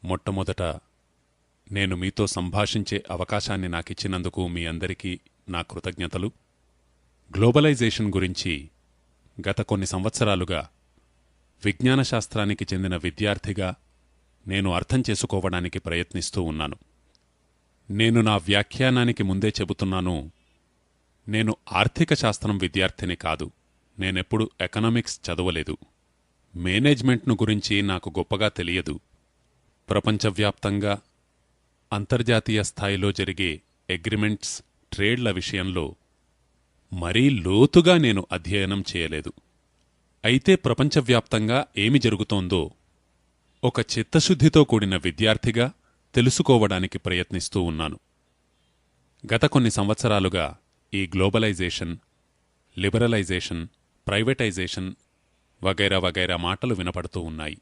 మొట్టమొదట నేను మీతో సంభాషించే అవకాశాన్ని నాకిచ్చినందుకు మీ అందరికీ నా కృతజ్ఞతలు. గ్లోబలైజేషన్ గురించి గత కొన్ని సంవత్సరాలుగా విజ్ఞానశాస్త్రానికి చెందిన విద్యార్థిగా నేను అర్థం చేసుకోవడానికి ప్రయత్నిస్తూ ఉన్నాను. నేను నా వ్యాఖ్యానానికి ముందే చెబుతున్నాను, నేను ఆర్థిక శాస్త్రం విద్యార్థిని కాదు. నేనెప్పుడు ఎకనామిక్స్ చదవలేదు. మేనేజ్మెంట్ను గురించి నాకు గొప్పగా తెలియదు. ప్రపంచవ్యాప్తంగా అంతర్జాతీయ స్థాయిలో జరిగే అగ్రిమెంట్స్, ట్రేడ్ల విషయంలో మరీ లోతుగా నేను అధ్యయనం చేయలేదు. అయితే ప్రపంచవ్యాప్తంగా ఏమి జరుగుతోందో ఒక చిత్తశుద్ధితో కూడిన విద్యార్థిగా తెలుసుకోవడానికి ప్రయత్నిస్తూ ఉన్నాను. గత కొన్ని సంవత్సరాలుగా ఈ గ్లోబలైజేషన్, లిబరలైజేషన్, ప్రైవేటైజేషన్ వగైరా వగైరా మాటలు వినపడుతూ ఉన్నాయి.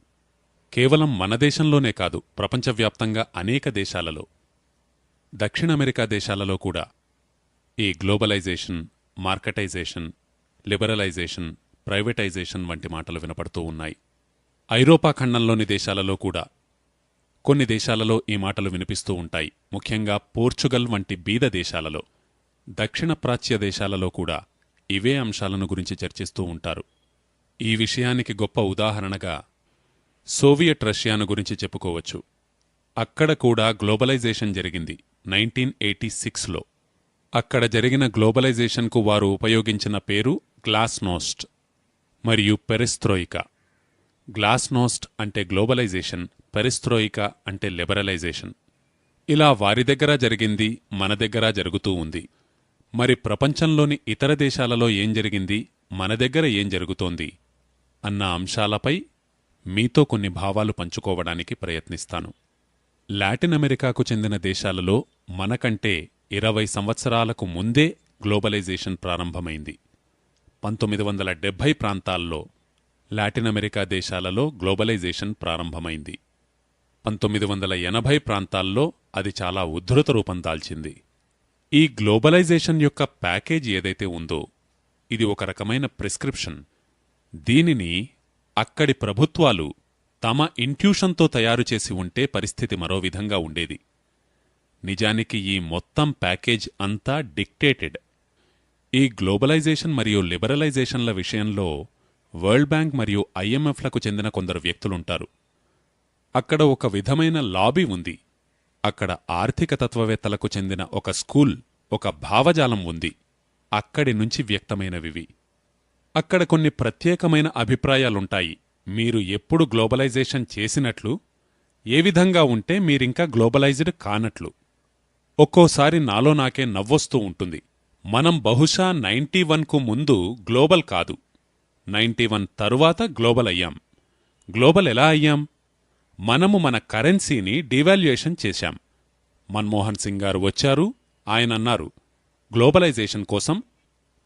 కేవలం మన దేశంలోనే కాదు, ప్రపంచవ్యాప్తంగా అనేక దేశాలలో, దక్షిణ అమెరికా దేశాలలో కూడా ఈ గ్లోబలైజేషన్, మార్కెటైజేషన్, లిబరలైజేషన్, ప్రైవేటైజేషన్ వంటి మాటలు వినపడుతూ ఉన్నాయి. ఐరోపా ఖండంలోని దేశాలలో కూడా కొన్ని దేశాలలో ఈ మాటలు వినిపిస్తూ ఉంటాయి. ముఖ్యంగా పోర్చుగల్ వంటి బీద దేశాలలో, దక్షిణ ప్రాచ్య దేశాలలో కూడా ఇవే అంశాలను గురించి చర్చిస్తూ ఉంటారు. ఈ విషయానికి గొప్ప ఉదాహరణగా సోవియట్ రష్యాను గురించి చెప్పుకోవచ్చు. అక్కడ కూడా గ్లోబలైజేషన్ జరిగింది 1986లో. అక్కడ జరిగిన గ్లోబలైజేషన్కు వారు ఉపయోగించిన పేరు గ్లాస్నోస్ట్ మరియు పెరెస్త్రోయికా. గ్లాస్నోస్ట్ అంటే గ్లోబలైజేషన్, పెరెస్త్రోయికా అంటే లిబరలైజేషన్. ఇలా వారి దగ్గర జరిగింది, మన దగ్గర జరుగుతూ ఉంది. మరి ప్రపంచంలోని ఇతర దేశాలలో ఏం జరిగింది, మన దగ్గర ఏం జరుగుతోంది అన్న అంశాలపై మీతో కొన్ని భావాలు పంచుకోవడానికి ప్రయత్నిస్తాను. లాటిన్ అమెరికాకు చెందిన దేశాలలో మనకంటే 20 సంవత్సరాలకు ముందే గ్లోబలైజేషన్ ప్రారంభమైంది. 1970 ప్రాంతాల్లో లాటిన్ అమెరికా దేశాలలో గ్లోబలైజేషన్ ప్రారంభమైంది. 1980 ప్రాంతాల్లో అది చాలా ఉద్ధృత రూపం దాల్చింది. ఈ గ్లోబలైజేషన్ యొక్క ప్యాకేజ్ ఏదైతే ఉందో, ఇది ఒక రకమైన ప్రిస్క్రిప్షన్. దీనిని అక్కడి ప్రభుత్వాలు తమ ఇంట్యూషన్తో తయారుచేసి ఉంటే పరిస్థితి మరో విధంగా ఉండేది. నిజానికి ఈ మొత్తం ప్యాకేజ్ అంతా డిక్టేటెడ్. ఈ గ్లోబలైజేషన్ మరియు లిబరలైజేషన్ల విషయంలో వరల్డ్ బ్యాంక్ మరియు ఐఎంఎఫ్లకు చెందిన కొందరు వ్యక్తులుంటారు. అక్కడ ఒక విధమైన లాబీ ఉంది. అక్కడ ఆర్థిక తత్వవేత్తలకు చెందిన ఒక స్కూల్, ఒక భావజాలం ఉంది. అక్కడి నుంచి వ్యక్తమైనవివి. అక్కడ కొన్ని ప్రత్యేకమైన అభిప్రాయాలుంటాయి. మీరు ఎప్పుడు గ్లోబలైజేషన్ చేసినట్లు, ఏ విధంగా ఉంటే మీరింకా గ్లోబలైజ్డ్ కానట్లు. ఒక్కోసారి నాలో నాకే నవ్వొస్తూ ఉంటుంది. మనం బహుశా 91కు ముందు గ్లోబల్ కాదు, 91 తరువాత గ్లోబల్ అయ్యాం. గ్లోబల్ ఎలా అయ్యాం? మనము మన కరెన్సీని డివాల్యుయేషన్ చేశాం. మన్మోహన్ సింగ్ గారు వచ్చారు. ఆయనన్నారు, గ్లోబలైజేషన్ కోసం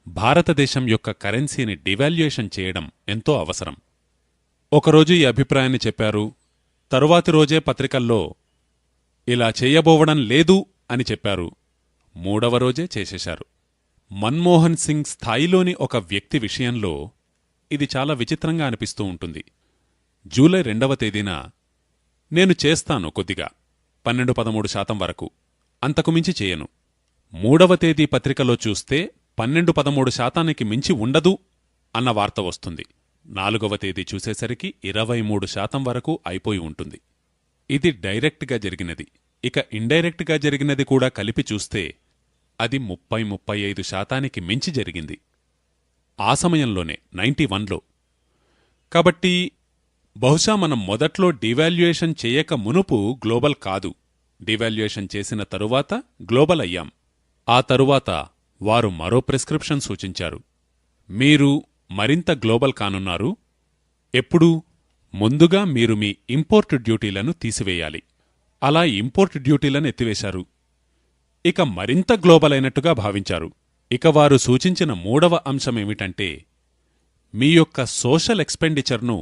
భారతదేశం యొక్క కరెన్సీని డివాల్యుయేషన్ చేయడం ఎంతో అవసరం. ఒకరోజు ఈ అభిప్రాయాన్ని చెప్పారు. తరువాతి రోజే పత్రికల్లో ఇలా చేయబోవడం లేదు అని చెప్పారు. మూడవ రోజే చేసేశారు. మన్మోహన్ సింగ్ స్థాయిలోని ఒక వ్యక్తి విషయంలో ఇది చాలా విచిత్రంగా అనిపిస్తూ ఉంటుంది. జూలై 2వ తేదీన నేను చేస్తాను కొద్దిగా, 12-13% వరకు, అంతకుమించి చేయను. 3వ తేదీ పత్రికలో చూస్తే 12-13% మించి ఉండదు అన్న వార్త వస్తుంది. 4వ తేదీ చూసేసరికి 23% వరకు అయిపోయి ఉంటుంది. ఇది డైరెక్ట్గా జరిగినది. ఇక ఇండైరెక్ట్గా జరిగినది కూడా కలిపి చూస్తే అది 30-35% మించి జరిగింది. ఆ సమయంలోనే 91లో. కాబట్టి బహుశా మనం మొదట్లో డివాల్యుయేషన్ చేయక మునుపు గ్లోబల్ కాదు, డివాల్యుయేషన్ చేసిన తరువాత గ్లోబల్ అయ్యాం. ఆ తరువాత వారు మరో ప్రిస్క్రిప్షన్ సూచించారు. మీరు మరింత గ్లోబల్ కానున్నారు. ఎప్పుడు? ముందుగా మీరు మీ ఇంపోర్ట్ డ్యూటీలను తీసివేయాలి. అలా ఇంపోర్ట్ డ్యూటీలను ఎత్తివేశారు. ఇక మరింత గ్లోబల్ అయినట్టుగా భావించారు. ఇక వారు సూచించిన 3వ అంశమేమిటంటే, మీ యొక్క సోషల్ ఎక్స్పెండిచర్ను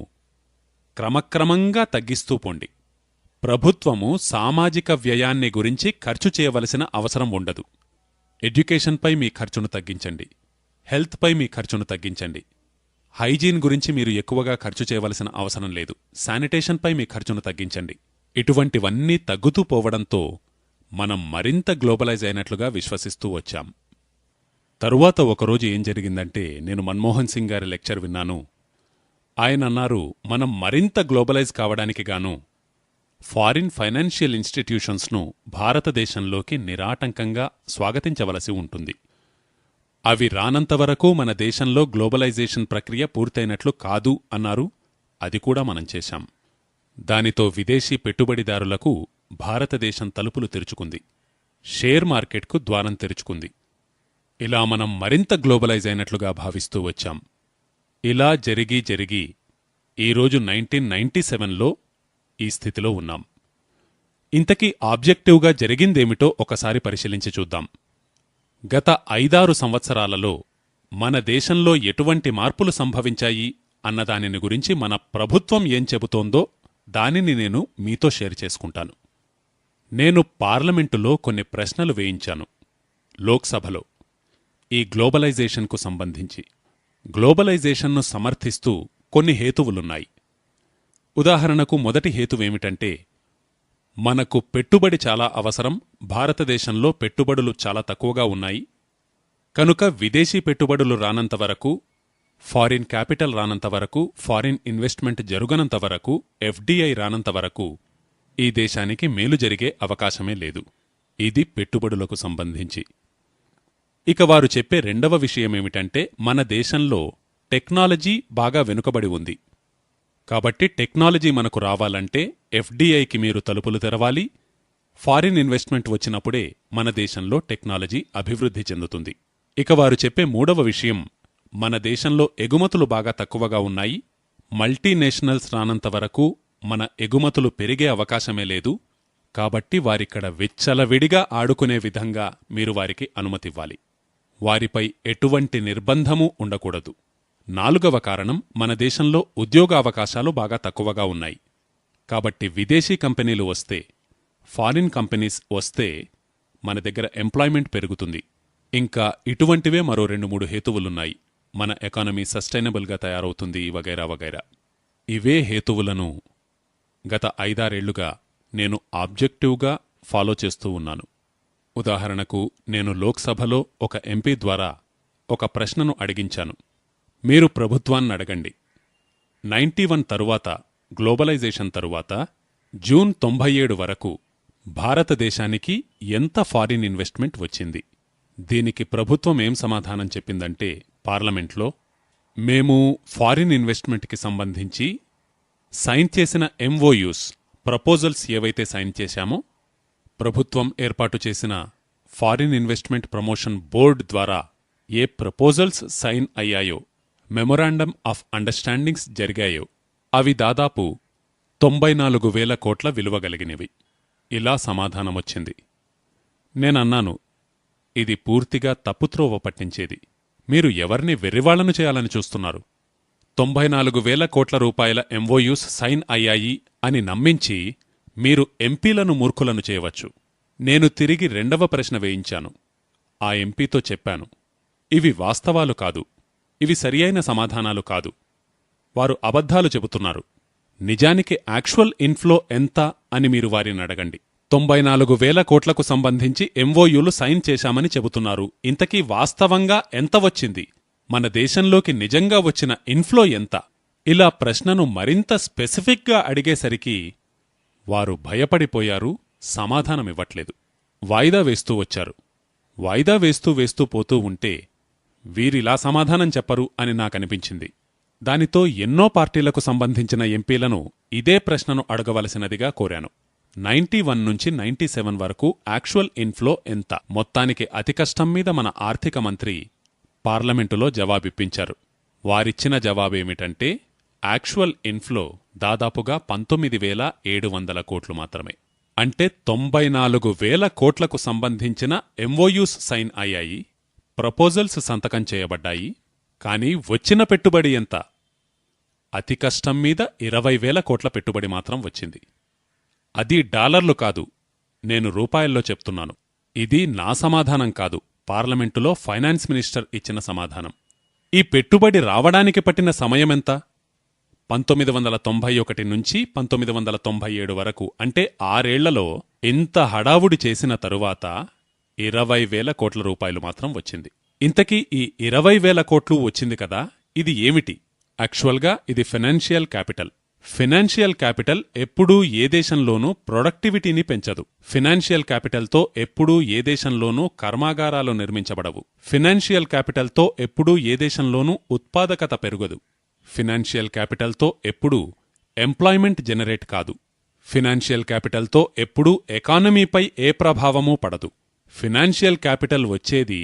క్రమక్రమంగా తగ్గిస్తూ పోండి. ప్రభుత్వము సామాజిక వ్యయాన్ని గురించి ఖర్చు చేయవలసిన అవసరం ఉండదు. ఎడ్యుకేషన్పై మీ ఖర్చును తగ్గించండి, హెల్త్పై మీ ఖర్చును తగ్గించండి, హైజీన్ గురించి మీరు ఎక్కువగా ఖర్చు చేయవలసిన అవసరం లేదు, శానిటేషన్పై మీ ఖర్చును తగ్గించండి. ఇటువంటివన్నీ తగ్గుతూ పోవడంతో మనం మరింత గ్లోబలైజ్ అయినట్లుగా విశ్వసిస్తూ వచ్చాం. తరువాత ఒకరోజు ఏం జరిగిందంటే, నేను మన్మోహన్ సింగ్ గారి లెక్చర్ విన్నాను. ఆయనన్నారు, మనం మరింత గ్లోబలైజ్ కావడానికి గాను ఫారిన్ ఫైనాన్షియల్ ఇన్స్టిట్యూషన్స్ను భారతదేశంలోకి నిరాటంకంగా స్వాగతించవలసి ఉంటుంది. అవి రానంతవరకు మన దేశంలో గ్లోబలైజేషన్ ప్రక్రియ పూర్తయినట్లు కాదు అన్నారు. అది కూడా మనం చేశాం. దానితో విదేశీ పెట్టుబడిదారులకు భారతదేశం తలుపులు తెరుచుకుంది. షేర్ మార్కెట్కు ద్వారం తెరుచుకుంది. ఇలా మనం మరింత గ్లోబలైజ్ అయినట్లుగా భావిస్తూ వచ్చాం. ఇలా జరిగి ఈరోజు 1997లో ఈ స్థితిలో ఉన్నాం. ఇంతకీ ఆబ్జెక్టివ్గా జరిగిందేమిటో ఒకసారి పరిశీలించి చూద్దాం. గత 5-6 సంవత్సరాలలో మన దేశంలో ఎటువంటి మార్పులు సంభవించాయి అన్నదానిని గురించి మన ప్రభుత్వం ఏం చెబుతోందో దానిని నేను మీతో షేర్ చేసుకుంటాను. నేను పార్లమెంటులో కొన్ని ప్రశ్నలు వేయించాను, లోక్సభలో, ఈ గ్లోబలైజేషన్కు సంబంధించి. గ్లోబలైజేషన్ను సమర్థిస్తూ కొన్ని హేతువులున్నాయి. ఉదాహరణకు మొదటి హేతువేమిటంటే, మనకు పెట్టుబడి చాలా అవసరం, భారతదేశంలో పెట్టుబడులు చాలా తక్కువగా ఉన్నాయి, కనుక విదేశీ పెట్టుబడులు రానంతవరకు, ఫారిన్ క్యాపిటల్ రానంతవరకు, ఫారిన్ ఇన్వెస్ట్మెంట్ జరుగనంతవరకు, ఎఫ్డిఐ రానంతవరకు ఈ దేశానికి మేలు జరిగే అవకాశమే లేదు. ఇది పెట్టుబడులకు సంబంధించి. ఇక వారు చెప్పే రెండవ విషయమేమిటంటే, మన దేశంలో టెక్నాలజీ బాగా వెనుకబడి ఉంది. కాబట్టి టెక్నాలజీ మనకు రావాలంటే ఎఫ్డిఐకి మీరు తలుపులు తెరవాలి. ఫారిన్ ఇన్వెస్ట్మెంట్ వచ్చినప్పుడే మన దేశంలో టెక్నాలజీ అభివృద్ధి చెందుతుంది. ఇక వారు చెప్పే మూడవ విషయం, మన దేశంలో ఎగుమతులు బాగా తక్కువగా ఉన్నాయి, మల్టీనేషనల్స్ రానంతవరకు మన ఎగుమతులు పెరిగే అవకాశమే లేదు, కాబట్టి వారిక్కడ విచ్చలవిడిగా ఆడుకునే విధంగా మీరు వారికి అనుమతివ్వాలి. వారిపై ఎటువంటి నిర్బంధమూ ఉండకూడదు. నాలుగవ కారణం, మన దేశంలో ఉద్యోగావకాశాలు బాగా తక్కువగా ఉన్నాయి, కాబట్టి విదేశీ కంపెనీలు వస్తే, ఫారిన్ కంపెనీస్ వస్తే మన దగ్గర ఎంప్లాయ్మెంట్ పెరుగుతుంది. ఇంకా ఇటువంటివే మరో 2-3 హేతువులున్నాయి. మన ఎకానమీ సస్టైనబుల్గా తయారవుతుంది, వగైరా వగైరా. ఇవే హేతువులను గత 5-6 ఏళ్లుగా నేను ఆబ్జెక్టివ్గా ఫాలో చేస్తూ ఉన్నాను. ఉదాహరణకు, నేను లోక్సభలో ఒక ఎంపీ ద్వారా ఒక ప్రశ్నను అడిగించాను. మీరు ప్రభుత్వాన్ని అడగండి, 91 తరువాత, గ్లోబలైజేషన్ తరువాత జూన్ 97 వరకు భారతదేశానికి ఎంత ఫారిన్ ఇన్వెస్ట్మెంట్ వచ్చింది? దీనికి ప్రభుత్వం ఏం సమాధానం చెప్పిందంటే, పార్లమెంట్లో, మేము ఫారిన్ ఇన్వెస్ట్మెంట్కి సంబంధించి సైన్ చేసిన ఎంఓయూస్, ప్రపోజల్స్ ఏవైతే సైన్ చేశామో, ప్రభుత్వం ఏర్పాటు చేసిన ఫారిన్ ఇన్వెస్ట్మెంట్ ప్రమోషన్ బోర్డ్ ద్వారా ఏ ప్రపోజల్స్ సైన్ అయ్యాయో, మెమొరాండమ్ ఆఫ్ అండర్స్టాండింగ్స్ జరిగాయో, అవి దాదాపు 94,000 కోట్ల విలువగలిగినవి. ఇలా సమాధానమొచ్చింది. నేనన్నాను, ఇది పూర్తిగా తప్పుత్రోవ పట్టించేది. మీరు ఎవర్ని వెర్రివాళ్లను చేయాలని చూస్తున్నారు? 94,000 కోట్ల రూపాయల ఎంఓయూస్ సైన్ అయ్యాయి అని నమ్మించి మీరు ఎంపీలను మూర్ఖులను చేయవచ్చు. నేను తిరిగి రెండవ ప్రశ్న వేయించాను. ఆ ఎంపీతో చెప్పాను, ఇవి వాస్తవాలు కాదు, ఇవి సరియైన సమాధానాలు కాదు, వారు అబద్ధాలు చెబుతున్నారు. నిజానికి యాక్చువల్ ఇన్ఫ్లో ఎంత అని మీరు వారిని అడగండి. 94,000 కోట్లకు సంబంధించి ఎంఓయూలు సైన్ చేశామని చెబుతున్నారు. ఇంతకీ వాస్తవంగా ఎంత వచ్చింది? మన దేశంలోకి నిజంగా వచ్చిన ఇన్ఫ్లో ఎంత? ఇలా ప్రశ్నను మరింత స్పెసిఫిక్గా అడిగేసరికి వారు భయపడిపోయారు, సమాధానమివ్వట్లేదు. వాయిదా వేస్తూ వచ్చారు. వాయిదా వేస్తూ పోతూ ఉంటే వీరిలా సమాధానం చెప్పరు అని నాకనిపించింది. దానితో ఎన్నో పార్టీలకు సంబంధించిన ఎంపీలను ఇదే ప్రశ్నను అడగవలసినదిగా కోరాను. 91 నుంచి 97 వరకు యాక్చువల్ ఇన్ఫ్లో ఎంత? మొత్తానికి అతి కష్టం మీద మన ఆర్థిక మంత్రి పార్లమెంటులో జవాబిప్పించారు. వారిచ్చిన జవాబేమిటంటే, యాక్చువల్ ఇన్ఫ్లో దాదాపుగా 19,700 కోట్లు మాత్రమే. అంటే 94,000 కోట్లకు సంబంధించిన ఎంఓయూస్ సైన్ అయ్యాయి, ప్రపోజల్స్ సంతకం చేయబడ్డాయి. కానీ వచ్చిన పెట్టుబడి ఎంత? అతి కష్టం మీద 20,000 కోట్ల పెట్టుబడి మాత్రం వచ్చింది. అది డాలర్లు కాదు, నేను రూపాయల్లో చెప్తున్నాను. ఇది నా సమాధానం కాదు, పార్లమెంటులో ఫైనాన్స్ మినిస్టర్ ఇచ్చిన సమాధానం. ఈ పెట్టుబడి రావడానికి పట్టిన సమయమెంత? 1991 నుంచి 1997 వరకు, అంటే 6 ఏళ్లలో ఇంత హడావుడి చేసిన తరువాత 20,000 కోట్ల రూపాయలు మాత్రం వచ్చింది. ఇంతకీ ఈ 20,000 కోట్లు వచ్చింది కదా, ఇది ఏమిటి? యాక్చువల్గా ఇది ఫైనాన్షియల్ క్యాపిటల్. ఫినాన్షియల్ క్యాపిటల్ ఎప్పుడూ ఏ దేశంలోనూ ప్రొడక్టివిటీని పెంచదు. ఫినాన్షియల్ క్యాపిటల్తో ఎప్పుడూ ఏ దేశంలోనూ కర్మాగారాలు నిర్మించబడవు. ఫినాన్షియల్ క్యాపిటల్తో ఎప్పుడూ ఏ దేశంలోనూ ఉత్పాదకత పెరుగదు. ఫినాన్షియల్ క్యాపిటల్తో ఎప్పుడూ ఎంప్లాయ్మెంట్ జనరేట్ కాదు. ఫినాన్షియల్ క్యాపిటల్తో ఎప్పుడూ ఎకానమీపై ఏ ప్రభావమూ పడదు. ఫినాన్షియల్ క్యాపిటల్ వచ్చేది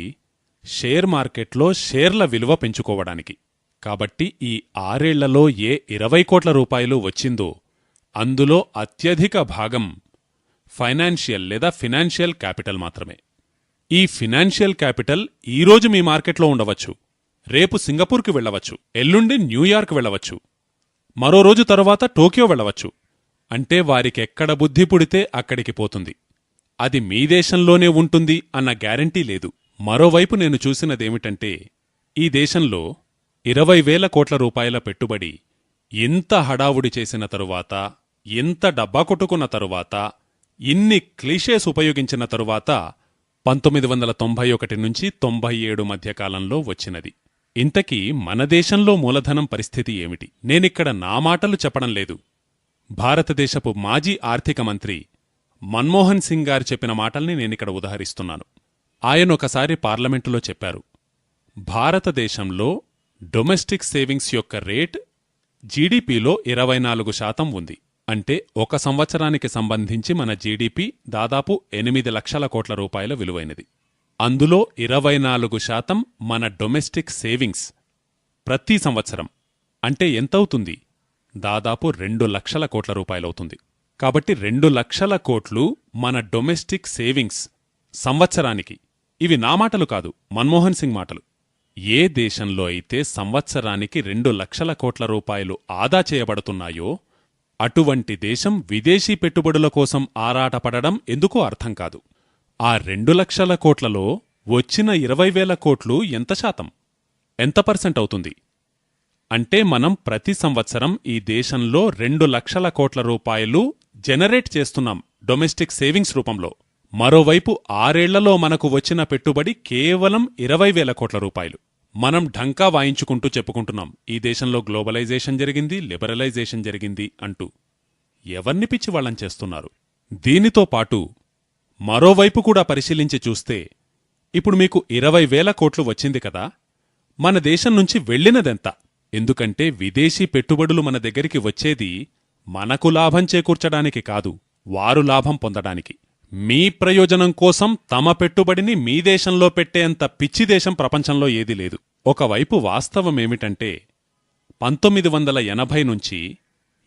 షేర్ మార్కెట్లో షేర్ల విలువ పెంచుకోవడానికి. కాబట్టి ఈ 6 ఏళ్లలో ఏ 20 కోట్ల రూపాయలు వచ్చిందో అందులో అత్యధిక భాగం ఫైనాన్షియల్ లేదా ఫినాన్షియల్ క్యాపిటల్ మాత్రమే. ఈ ఫినాన్షియల్ క్యాపిటల్ ఈరోజు మీ మార్కెట్లో ఉండవచ్చు, రేపు సింగపూర్కి వెళ్లవచ్చు, ఎల్లుండి న్యూయార్క్ వెళ్లవచ్చు, మరో రోజు తరువాత టోక్యో వెళ్లవచ్చు. అంటే వారికెక్కడ బుద్ధి పుడితే అక్కడికి పోతుంది. అది మీ దేశంలోనే ఉంటుంది అన్న గ్యారంటీ లేదు. మరోవైపు నేను చూసినదేమిటంటే, ఈ దేశంలో 20,000 కోట్ల రూపాయల పెట్టుబడి ఇంత హడావుడి చేసిన తరువాత, ఇంత డబ్బా కొట్టుకున్న తరువాత, ఇన్ని క్లీషేస్ ఉపయోగించిన తరువాత 1991 నుంచి 97 మధ్యకాలంలో వచ్చినది. ఇంతకీ మన దేశంలో మూలధనం పరిస్థితి ఏమిటి? నేనిక్కడ నా మాటలు చెప్పడం లేదు. భారతదేశపు మాజీ ఆర్థిక మంత్రి మన్మోహన్ సింగ్ గారు చెప్పిన మాటల్ని నేనిక్కడ ఉదహరిస్తున్నాను. ఆయనొకసారి పార్లమెంటులో చెప్పారు, భారతదేశంలో డొమెస్టిక్ సేవింగ్స్ యొక్క రేట్ జీడీపీలో 24% ఉంది. అంటే ఒక సంవత్సరానికి సంబంధించి మన జీడీపీ దాదాపు 8 లక్షల కోట్ల రూపాయల విలువైనది. అందులో 24% మన డొమెస్టిక్ సేవింగ్స్ ప్రతి సంవత్సరం. అంటే ఎంతవుతుంది? దాదాపు 2 లక్షల కోట్ల రూపాయలవుతుంది. కాబట్టి 2 లక్షల కోట్లు మన డొమెస్టిక్ సేవింగ్స్ సంవత్సరానికి. ఇవి నా మాటలు కాదు, మన్మోహన్ సింగ్ మాటలు. ఏ దేశంలో అయితే సంవత్సరానికి 2 లక్షల కోట్ల రూపాయలు ఆదా చేయబడుతున్నాయో అటువంటి దేశం విదేశీ పెట్టుబడుల కోసం ఆరాటపడడం ఎందుకో అర్థం కాదు. ఆ 2 లక్షల కోట్లలో వచ్చిన 20,000 కోట్లు ఎంత శాతం, ఎంత పర్సెంట్ అవుతుంది? అంటే మనం ప్రతి సంవత్సరం ఈ దేశంలో 2 లక్షల కోట్ల రూపాయలు జనరేట్ చేస్తున్నాం డొమెస్టిక్ సేవింగ్స్ రూపంలో. మరోవైపు 6 ఏళ్లలో మనకు వచ్చిన పెట్టుబడి కేవలం 20,000 కోట్ల రూపాయలు. మనం ఢంకా వాయించుకుంటూ చెప్పుకుంటున్నాం, ఈ దేశంలో గ్లోబలైజేషన్ జరిగింది, లిబరలైజేషన్ జరిగింది అంటూ. ఎవర్ని పిచ్చి వాళ్ళం చేస్తున్నారు? దీనితో పాటు మరోవైపు కూడా పరిశీలించి చూస్తే, ఇప్పుడు మీకు 20,000 కోట్లు వచ్చింది కదా, మన దేశం నుంచి వెళ్ళినదెంత? ఎందుకంటే విదేశీ పెట్టుబడులు మన దగ్గరికి వచ్చేది మనకు లాభం చేకూర్చడానికి కాదు, వారు లాభం పొందడానికి. మీ ప్రయోజనం కోసం తమ పెట్టుబడిని మీ దేశంలో పెట్టేంత పిచ్చి దేశం ప్రపంచంలో ఏదీ లేదు. ఒకవైపు వాస్తవమేమిటంటే 1980 నుంచి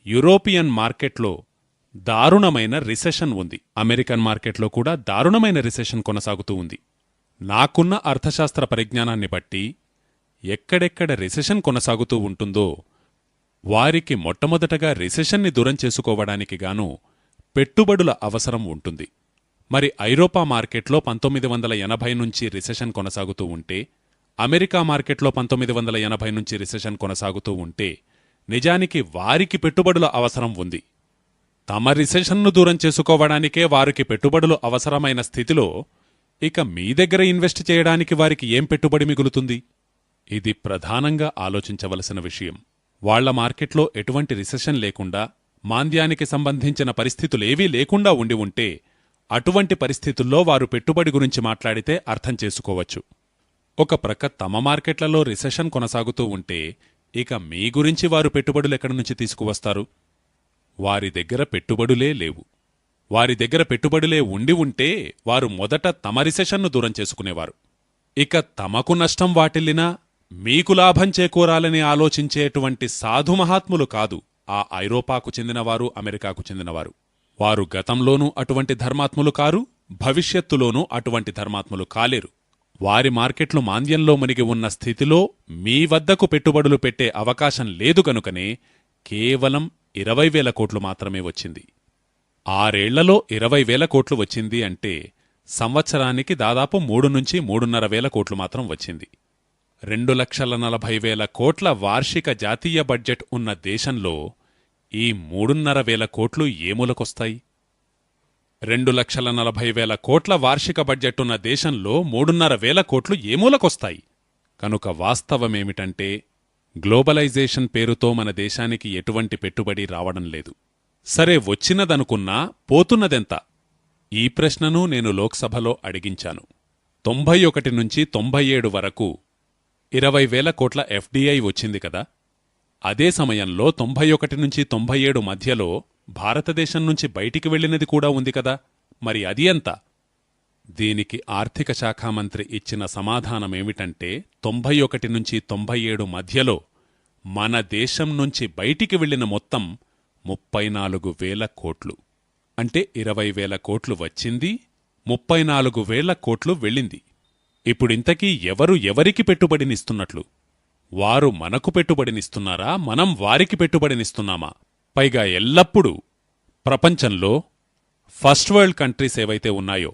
యూరోపియన్ మార్కెట్లో దారుణమైన రిసెషన్ ఉంది. అమెరికన్ మార్కెట్లో కూడా దారుణమైన రిసెషన్ కొనసాగుతూ ఉంది. నాకున్న అర్థశాస్త్ర పరిజ్ఞానాన్ని బట్టి ఎక్కడెక్కడ రిసెషన్ కొనసాగుతూ ఉంటుందో వారికి మొట్టమొదటగా రిసెషన్ని దూరం చేసుకోవడానికి గాను పెట్టుబడుల అవసరం ఉంటుంది. మరి ఐరోపా మార్కెట్లో 1980 నుంచి రిసెషన్ కొనసాగుతూ ఉంటే, అమెరికా మార్కెట్లో 1980 నుంచి రిసెషన్ కొనసాగుతూ ఉంటే, నిజానికి వారికి పెట్టుబడుల అవసరం ఉంది. తమ రిసెషన్ను దూరం చేసుకోవడానికే వారికి పెట్టుబడులు అవసరమైన స్థితిలో ఇక మీ దగ్గర ఇన్వెస్ట్ చేయడానికి వారికి ఏం పెట్టుబడి మిగులుతుంది? ఇది ప్రధానంగా ఆలోచించవలసిన విషయం. వాళ్ల మార్కెట్లో ఎటువంటి రిసెషన్ లేకుండా, మాంద్యానికి సంబంధించిన పరిస్థితులేవీ లేకుండా ఉండి ఉంటే, అటువంటి పరిస్థితుల్లో వారు పెట్టుబడి గురించి మాట్లాడితే అర్థం చేసుకోవచ్చు. ఒక ప్రక్క తమ మార్కెట్లలో రిసెషన్ కొనసాగుతూ ఉంటే, ఇక మీ గురించి వారు పెట్టుబడులెక్కడి నుంచి తీసుకువస్తారు? వారి దగ్గర పెట్టుబడులే లేవు. వారి దగ్గర పెట్టుబడులే ఉండి ఉంటే వారు మొదట తమ రిసెషన్ను దూరం చేసుకునేవారు. ఇక తమకు నష్టం వాటిల్లినా మీకు లాభం చేకూరాలని ఆలోచించేటువంటి సాధుమహాత్ములు కాదు ఆ ఐరోపాకు చెందినవారు, అమెరికాకు చెందినవారు. వారు గతంలోనూ అటువంటి ధర్మాత్ములు కారు, భవిష్యత్తులోనూ అటువంటి ధర్మాత్ములు కాలేరు. వారి మార్కెట్లు మాంద్యంలో మునిగి ఉన్న స్థితిలో మీ వద్దకు పెట్టుబడులు పెట్టే అవకాశం లేదు గనుకనే కేవలం 20,000 కోట్లు మాత్రమే వచ్చింది. 6 ఏళ్లలో 20,000 కోట్లు వచ్చింది అంటే సంవత్సరానికి దాదాపు 3 నుంచి 3,500 కోట్లు మాత్రం వచ్చింది. 2,40,000 కోట్ల వార్షిక జాతీయ బడ్జెట్ ఉన్న దేశంలో ఈ 3,500 కోట్లు ఏ మూలకొస్తాయి? 2,40,000 కోట్ల వార్షిక బడ్జెట్ ఉన్న దేశంలో 3,500 కోట్లు ఏ మూలకొస్తాయి? కనుక వాస్తవమేమిటంటే గ్లోబలైజేషన్ పేరుతో మన దేశానికి ఎటువంటి పెట్టుబడి రావడం లేదు. సరే, వచ్చినదనుకున్నా పోతున్నదెంత? ఈ ప్రశ్నను నేను లోక్సభలో అడిగించాను. 91 నుంచి 97 వరకు 20,000 కోట్ల ఎఫ్డీఐ వచ్చింది కదా. అదే సమయంలో 91 నుంచి 97 మధ్యలో భారతదేశం నుంచి బయటికి వెళ్లినది కూడా ఉంది కదా. మరి అది ఎంత? దీనికి ఆర్థిక శాఖ మంత్రి ఇచ్చిన సమాధానమేమిటంటే 91 నుంచి 97 మధ్యలో మన దేశం నుంచి బయటికి వెళ్లిన మొత్తం 34,000 కోట్లు. అంటే 20,000 కోట్లు వచ్చింది, 34,000 కోట్లు వెళ్ళింది. ఇప్పుడింతకీ ఎవరు ఎవరికి పెట్టుబడినిస్తున్నట్లు? వారు మనకు పెట్టుబడినిస్తున్నారా, మనం వారికి పెట్టుబడినిస్తున్నామా? పైగా ఎల్లప్పుడూ ప్రపంచంలో ఫస్ట్ వరల్డ్ కంట్రీస్ ఏవైతే ఉన్నాయో,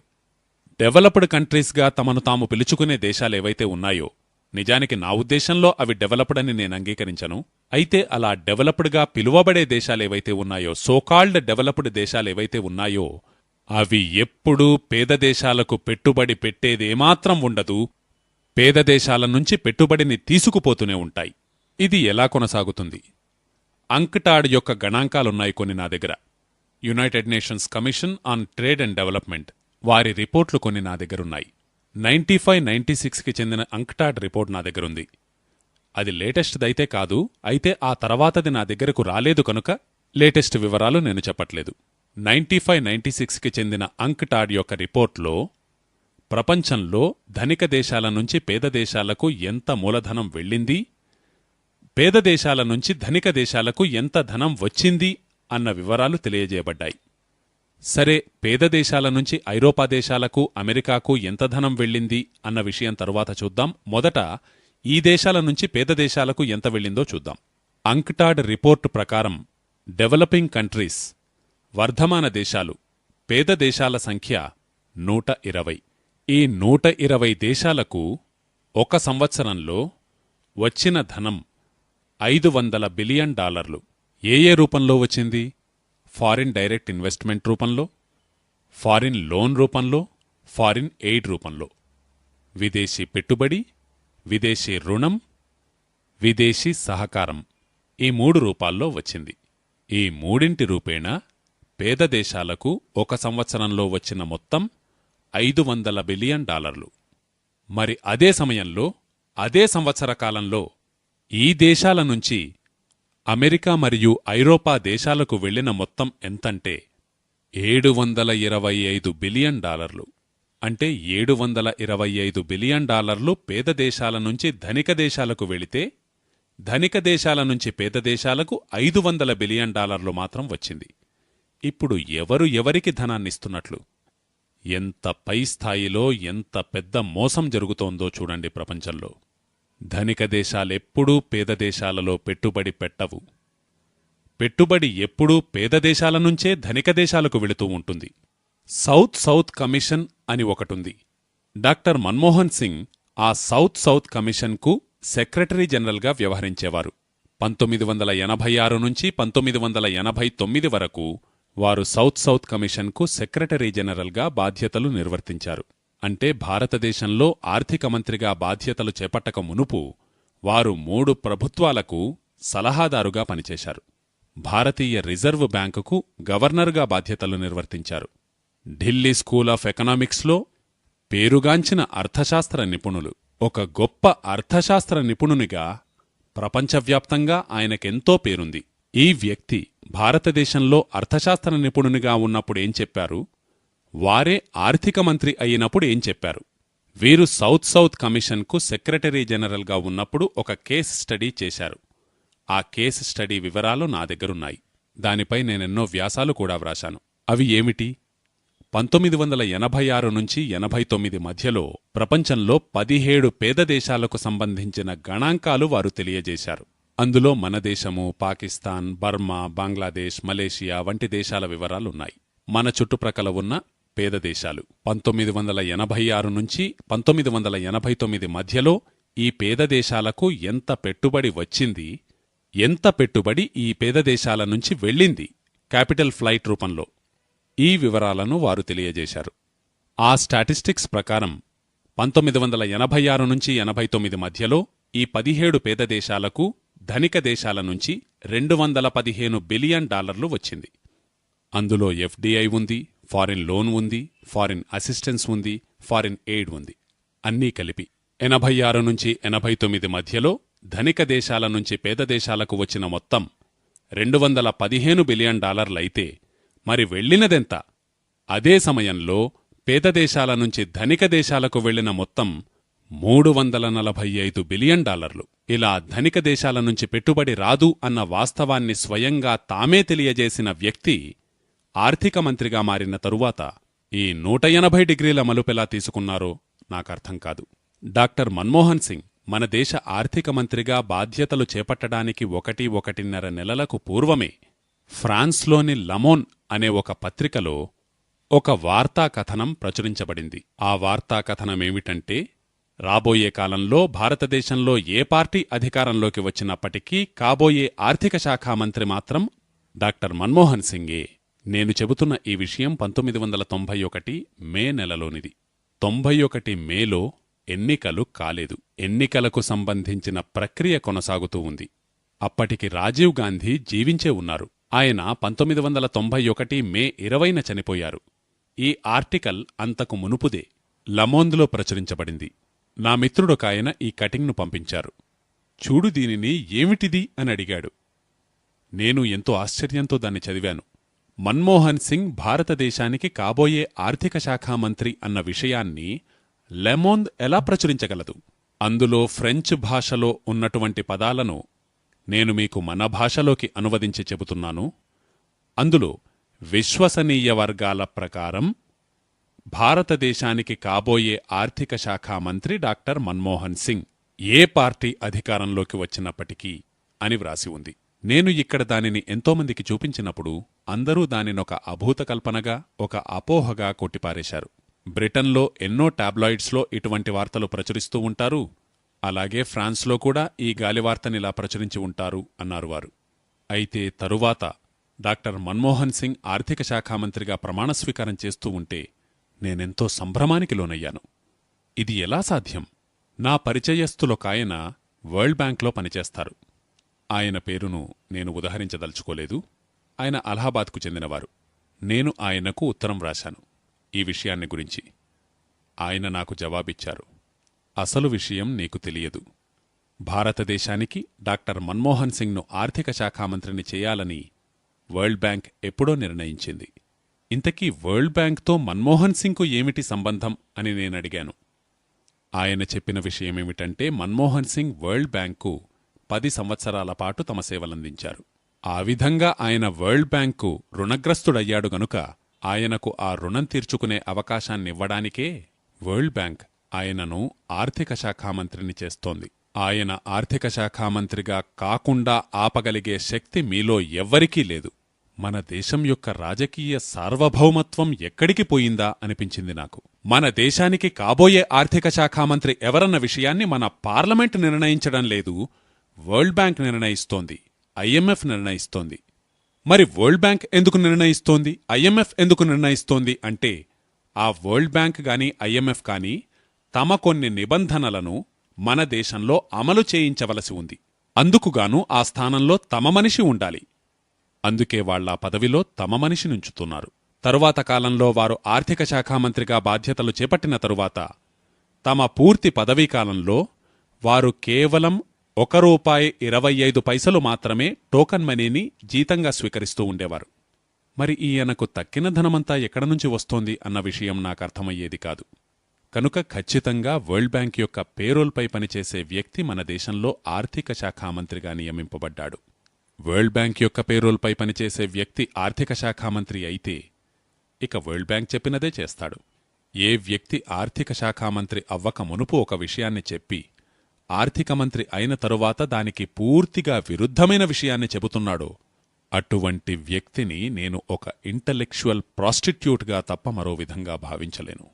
డెవలప్డ్ కంట్రీస్గా తమను తాము పిలుచుకునే దేశాలేవైతే ఉన్నాయో, నిజానికి నా ఉద్దేశంలో అవి డెవలప్డ్ అని నేను అంగీకరించను. అయితే అలా డెవలప్డ్గా పిలువబడే దేశాలేవైతే ఉన్నాయో, సోకాల్డ్ డెవలప్డ్ దేశాలేవైతే ఉన్నాయో, అవి ఎప్పుడూ పేద దేశాలకు పెట్టుబడి పెట్టేదేమాత్రం ఉండదు. పేద దేశాల నుంచి పెట్టుబడిని తీసుకుపోతూనే ఉంటాయి. ఇది ఎలా కొనసాగుతుంది? అంక్టాడ్ యొక్క గణాంకాలున్నాయి కొన్ని నా దగ్గర. United nations commission on trade and development వారి రిపోర్ట్లు కొన్ని నా దగ్గరున్నాయి. 95-96కి చెందిన అంక్టాడ్ రిపోర్ట్ నా దగ్గరుంది. అది లేటెస్ట్దైతే కాదు, అయితే ఆ తర్వాతది నా దగ్గరకు రాలేదు కనుక లేటెస్ట్ వివరాలు నేను చెప్పట్లేదు. 95-96కి చెందిన అంక్టాడ్ యొక్క రిపోర్ట్లో ప్రపంచంలో ధనిక దేశాల నుంచి పేద దేశాలకు ఎంత మూలధనం వెళ్ళింది, పేద దేశాల నుంచి ధనిక దేశాలకు ఎంత ధనం వచ్చింది అన్న వివరాలు తెలియజేయబడ్డాయి. సరే, పేద దేశాల నుంచి ఐరోపా దేశాలకు, అమెరికాకు ఎంత ధనం వెళ్ళింది అన్న విషయం తరువాత చూద్దాం. మొదట ఈ దేశాల నుంచి పేద దేశాలకు ఎంత వెళ్ళిందో చూద్దాం. అంక్టాడ్ రిపోర్టు ప్రకారం డెవలపింగ్ కంట్రీస్, వర్ధమాన దేశాలు, పేద దేశాల సంఖ్య 120. ఈ 120 దేశాలకు ఒక సంవత్సరంలో వచ్చిన ధనం $500 బిలియన్. ఏ రూపంలో వచ్చింది? ఫారిన్ డైరెక్ట్ ఇన్వెస్ట్మెంట్ రూపంలో, ఫారిన్ లోన్ రూపంలో, ఫారిన్ ఎయిడ్ రూపంలో. విదేశీ పెట్టుబడి, విదేశీ రుణం, విదేశీ సహకారం, ఈ 3 రూపాల్లో వచ్చింది. ఈ మూడింటి రూపేణా పేద దేశాలకు ఒక సంవత్సరంలో వచ్చిన మొత్తం $500 బిలియన్. మరి అదే సమయంలో, అదే సంవత్సర కాలంలో ఈ దేశాల నుంచి అమెరికా మరియు ఐరోపా దేశాలకు వెళ్లిన మొత్తం ఎంతంటే $725 బిలియన్. అంటే $725 బిలియన్ పేద దేశాల నుంచి ధనిక దేశాలకు వెళితే, ధనిక దేశాల నుంచి పేద దేశాలకు $500 బిలియన్ మాత్రం వచ్చింది. ఇప్పుడు ఎవరు ఎవరికి ధనాన్నిస్తున్నట్లు? ఎంత పై స్థాయిలో, ఎంత పెద్ద మోసం జరుగుతోందో చూడండి ప్రపంచంలో. ధనిక దేశాలెప్పుడూ పేద దేశాలలో పెట్టుబడి పెట్టవు. పెట్టుబడి ఎప్పుడూ పేద దేశాల నుంచే ధనిక దేశాలకు వెళుతూ ఉంటుంది. సౌత్ సౌత్ కమిషన్ అని ఒకటుంది. డాక్టర్ మన్మోహన్ సింగ్ ఆ సౌత్ సౌత్ కమిషన్కు సెక్రటరీ జనరల్గా వ్యవహరించేవారు. 1986 నుంచి 1989 వరకు వారు సౌత్ సౌత్ కమిషన్కు సెక్రటరీ జనరల్గా బాధ్యతలు నిర్వర్తించారు. అంటే భారతదేశంలో ఆర్థిక మంత్రిగా బాధ్యతలు చేపట్టక మునుపు వారు 3 ప్రభుత్వాలకు సలహాదారుగా పనిచేశారు. భారతీయ రిజర్వ్ బ్యాంకుకు గవర్నర్గా బాధ్యతలు నిర్వర్తించారు. ఢిల్లీ స్కూల్ ఆఫ్ ఎకనామిక్స్లో పేరుగాంచిన అర్థశాస్త్ర నిపుణులు. ఒక గొప్ప అర్థశాస్త్ర నిపుణునిగా ప్రపంచవ్యాప్తంగా ఆయనకెంతో పేరుంది. ఈ వ్యక్తి భారతదేశంలో అర్థశాస్త్ర నిపుణునిగా ఉన్నప్పుడేం చెప్పారు, వారే ఆర్థిక మంత్రి అయినప్పుడు ఏం చెప్పారు? వీరు సౌత్ సౌత్ కమిషన్కు సెక్రటరీ జనరల్గా ఉన్నప్పుడు ఒక కేస్ స్టడీ చేశారు. ఆ కేస్ స్టడీ వివరాలు నా దగ్గరున్నాయి. దానిపై నేనెన్నో వ్యాసాలు కూడా వ్రాశాను. అవి ఏమిటి? 1986 నుంచి 89 మధ్యలో ప్రపంచంలో 17 పేద దేశాలకు సంబంధించిన గణాంకాలు వారు తెలియజేశారు. అందులో మన దేశము, పాకిస్తాన్, బర్మా, బంగ్లాదేశ్, మలేషియా వంటి దేశాల వివరాలున్నాయి. మన చుట్టుప్రక్కల ఉన్న పేద దేశాలు 1986 నుంచి 1989 మధ్యలో ఈ పేద దేశాలకు ఎంత పెట్టుబడి వచ్చింది, ఎంత పెట్టుబడి ఈ పేద దేశాల నుంచి వెళ్ళింది క్యాపిటల్ ఫ్లైట్ రూపంలో, ఈ వివరాలను వారు తెలియజేశారు. ఆ స్టాటిస్టిక్స్ ప్రకారం 1986 నుంచి 89 మధ్యలో ఈ 17 పేద దేశాలకు ధనిక దేశాల నుంచి $215 బిలియన్ వచ్చింది. అందులో ఎఫ్డిఐ ఉంది, ఫారిన్ లోన్ ఉంది, ఫారిన్ అసిస్టెన్స్ ఉంది, ఫారిన్ ఎయిడ్ ఉంది. అన్నీ కలిపి 86 నుంచి 89 మధ్యలో ధనిక దేశాల నుంచి పేద దేశాలకు వచ్చిన మొత్తం $215 బిలియన్ అయితే మరి వెళ్ళినదెంత? అదే సమయంలో పేద దేశాల నుంచి ధనిక దేశాలకు వెళ్లిన మొత్తం $345 బిలియన్. ఇలా ధనిక దేశాల నుంచి పెట్టుబడి రాదు అన్న వాస్తవాన్ని స్వయంగా తామే తెలియజేసిన వ్యక్తి ఆర్థిక మంత్రిగా మారిన తరువాత ఈ 180 డిగ్రీల మలుపెలా తీసుకున్నారో నాకర్థం కాదు. డాక్టర్ మన్మోహన్ సింగ్ మన దేశ ఆర్థిక మంత్రిగా బాధ్యతలు చేపట్టడానికి 1.5 నెలలకు పూర్వమే ఫ్రాన్స్లోని లమోన్ అనే ఒక పత్రికలో ఒక వార్తాకథనం ప్రచురించబడింది. ఆ వార్తాకథనమేమిటంటే, రాబోయే కాలంలో భారతదేశంలో ఏ పార్టీ అధికారంలోకి వచ్చినప్పటికీ కాబోయే ఆర్థిక శాఖా మంత్రి మాత్రం డాక్టర్ మన్మోహన్ సింగే. నేను చెబుతున్న ఈ విషయం 1991 మే నెలలోనిది. 91 మేలో ఎన్నికలు కాలేదు. ఎన్నికలకు సంబంధించిన ప్రక్రియ కొనసాగుతూ ఉంది. అప్పటికి రాజీవ్ గాంధీ జీవించే ఉన్నారు. ఆయన 1991 మే 20న చనిపోయారు. ఈ ఆర్టికల్ అంతకు మునుపుదే లమోంద్లో ప్రచురించబడింది. నా మిత్రుడొకాయన ఈ కటింగ్ను పంపించారు. చూడు దీనిని, ఏమిటిది అని అడిగాడు. నేను ఎంతో ఆశ్చర్యంతో దాన్ని చదివాను. మన్మోహన్ సింగ్ భారతదేశానికి కాబోయే ఆర్థిక శాఖా మంత్రి అన్న విషయాన్ని లెమోంద్ ఎలా ప్రచురించగలదు? అందులో ఫ్రెంచ్ భాషలో ఉన్నటువంటి పదాలను నేను మీకు మన భాషలోకి అనువదించి చెబుతున్నాను. అందులో విశ్వసనీయ వర్గాల ప్రకారం భారతదేశానికి కాబోయే ఆర్థిక శాఖా మంత్రి డాక్టర్ మన్మోహన్ సింగ్, ఏ పార్టీ అధికారంలోకి వచ్చినప్పటికీ అని వ్రాసి ఉంది. నేను ఇక్కడ దానిని ఎంతోమందికి చూపించినప్పుడు అందరూ దానినొక అభూతకల్పనగా, ఒక అపోహగా కొట్టిపారేశారు. బ్రిటన్లో ఎన్నో టాబ్లాయిడ్స్లో ఇటువంటి వార్తలు ప్రచురిస్తూ ఉంటారు, అలాగే ఫ్రాన్స్లో కూడా ఈ గాలివార్తనిలా ప్రచురించి ఉంటారు అన్నారు వారు. అయితే తరువాత డాక్టర్ మన్మోహన్ సింగ్ ఆర్థిక శాఖామంత్రిగా ప్రమాణస్వీకారం చేస్తూ ఉంటే నేనెంతో సంభ్రమానికి లోనయ్యాను. ఇది ఎలా సాధ్యం? నా పరిచయస్థులొకాయన వరల్డ్ బ్యాంక్లో పనిచేస్తారు. ఆయన పేరును నేను ఉదహరించదలుచుకోలేదు. ఆయన అలహాబాద్కు చెందినవారు. నేను ఆయనకు ఉత్తరం వ్రాశాను ఈ విషయాన్ని గురించి. ఆయన నాకు జవాబిచ్చారు, అసలు విషయం నీకు తెలియదు. భారతదేశానికి డాక్టర్ మన్మోహన్ సింగ్ను ఆర్థిక శాఖామంత్రిని చేయాలని వరల్డ్ బ్యాంక్ ఎప్పుడో నిర్ణయించింది. ఇంతకీ వరల్డ్ బ్యాంక్తో మన్మోహన్ సింగ్కు ఏమిటి సంబంధం అని నేనడిగాను. ఆయన చెప్పిన విషయమేమిటంటే, మన్మోహన్ సింగ్ వరల్డ్ బ్యాంకు 10 సంవత్సరాల పాటు తమ సేవలందించారు. ఆ విధంగా ఆయన వరల్డ్ బ్యాంకు రుణగ్రస్తుడయ్యాడు గనుక ఆయనకు ఆ రుణం తీర్చుకునే అవకాశాన్నివ్వడానికే వరల్డ్ బ్యాంక్ ఆయనను ఆర్థిక శాఖామంత్రిని చేస్తోంది. ఆయన ఆర్థిక శాఖామంత్రిగా కాకుండా ఆపగలిగే శక్తి మీలో ఎవ్వరికీ లేదు. మన దేశం యొక్క రాజకీయ సార్వభౌమత్వం ఎక్కడికి పోయిందా అనిపించింది నాకు. మన దేశానికి కాబోయే ఆర్థిక శాఖామంత్రి ఎవరన్న విషయాన్ని మన పార్లమెంట్ నిర్ణయించడం లేదు, వరల్డ్ బ్యాంక్ నిర్ణయిస్తోంది, ఐఎంఎఫ్ నిర్ణయిస్తోంది. మరి వరల్డ్ బ్యాంక్ ఎందుకు నిర్ణయిస్తోంది, ఐఎంఎఫ్ ఎందుకు నిర్ణయిస్తోంది అంటే, ఆ వరల్డ్ బ్యాంక్ గాని ఐఎంఎఫ్ కాని తమ కొన్ని నిబంధనలను మన దేశంలో అమలు చేయించవలసి ఉంది. అందుకుగాను ఆ స్థానంలో తమ మనిషి ఉండాలి. అందుకే వాళ్లా పదవిలో తమ మనిషి నుంచుతున్నారు. తరువాత కాలంలో వారు ఆర్థిక శాఖామంత్రిగా బాధ్యతలు చేపట్టిన తరువాత తమ పూర్తి పదవీకాలంలో వారు కేవలం ₹1.25 మాత్రమే టోకన్ మనీని జీతంగా స్వీకరిస్తూ ఉండేవారు. మరి ఈయనకు తక్కిన ధనమంతా ఎక్కడనుంచి వస్తోంది అన్న విషయం నాకర్థమయ్యేది కాదు. కనుక ఖచ్చితంగా వరల్డ్ బ్యాంక్ యొక్క పేరోల్పై పనిచేసే వ్యక్తి మన దేశంలో ఆర్థిక శాఖామంత్రిగా నియమింపబడ్డాడు. వరల్డ్ బ్యాంక్ యొక్క పేరోల్పై పనిచేసే వ్యక్తి ఆర్థిక శాఖామంత్రి అయితే ఇక వరల్డ్ బ్యాంక్ చెప్పినదే చేస్తాడు. ఏ వ్యక్తి ఆర్థిక శాఖామంత్రి అవ్వక మునుపు ఒక విషయాన్ని చెప్పి ఆర్థిక మంత్రి అయిన తరువాత దానికి పూర్తిగా విరుద్ధమైన విషయాన్ని చెబుతున్నాడో అటువంటి వ్యక్తిని నేను ఒక ఇంటలెక్చువల్ ప్రాస్టిట్యూట్గా తప్ప మరో విధంగా భావించలేను.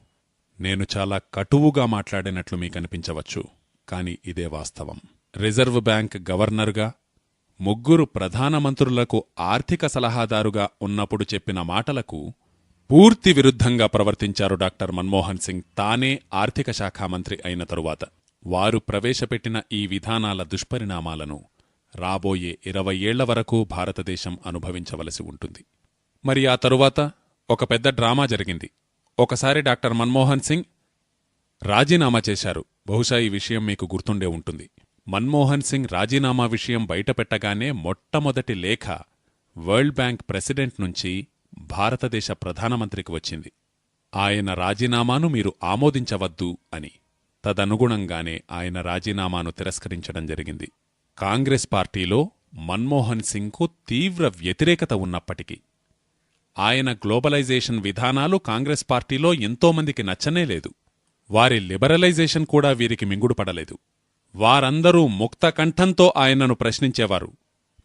నేను చాలా కటువుగా మాట్లాడినట్లు మీకనిపించవచ్చు. కాని ఇదే వాస్తవం. రిజర్వ్ బ్యాంక్ గవర్నరుగా, ముగ్గురు ప్రధానమంత్రులకు ఆర్థిక సలహాదారుగా ఉన్నప్పుడు చెప్పిన మాటలకు పూర్తి విరుద్ధంగా ప్రవర్తించారు డాక్టర్ మన్మోహన్ సింగ్ తానే ఆర్థిక శాఖా మంత్రి అయిన తరువాత. వారు ప్రవేశపెట్టిన ఈ విధానాల దుష్పరిణామాలను రాబోయే 20 ఏళ్ల వరకు భారతదేశం అనుభవించవలసి ఉంటుంది. మరి ఆ తరువాత ఒక పెద్ద డ్రామా జరిగింది. ఒకసారి డాక్టర్ మన్మోహన్ సింగ్ రాజీనామా చేశారు. బహుశా ఈ విషయం మీకు గుర్తుండే ఉంటుంది. మన్మోహన్ సింగ్ రాజీనామా విషయం బయటపెట్టగానే మొట్టమొదటి లేఖ వరల్డ్ బ్యాంక్ ప్రెసిడెంట్ నుంచి భారతదేశ ప్రధానమంత్రికి వచ్చింది. ఆయన రాజీనామాను మీరు ఆమోదించవద్దు అని. తదనుగుణంగానే ఆయన రాజీనామాను తిరస్కరించడం జరిగింది. కాంగ్రెస్ పార్టీలో మన్మోహన్ సింగ్కు తీవ్ర వ్యతిరేకత ఉన్నప్పటికీ ఆయన గ్లోబలైజేషన్ విధానాలు కాంగ్రెస్ పార్టీలో ఎంతోమందికి నచ్చనేలేదు. వారి లిబరలైజేషన్ కూడా వీరికి మింగుడుపడలేదు. వారందరూ ముక్తకంఠంతో ఆయనను ప్రశ్నించేవారు.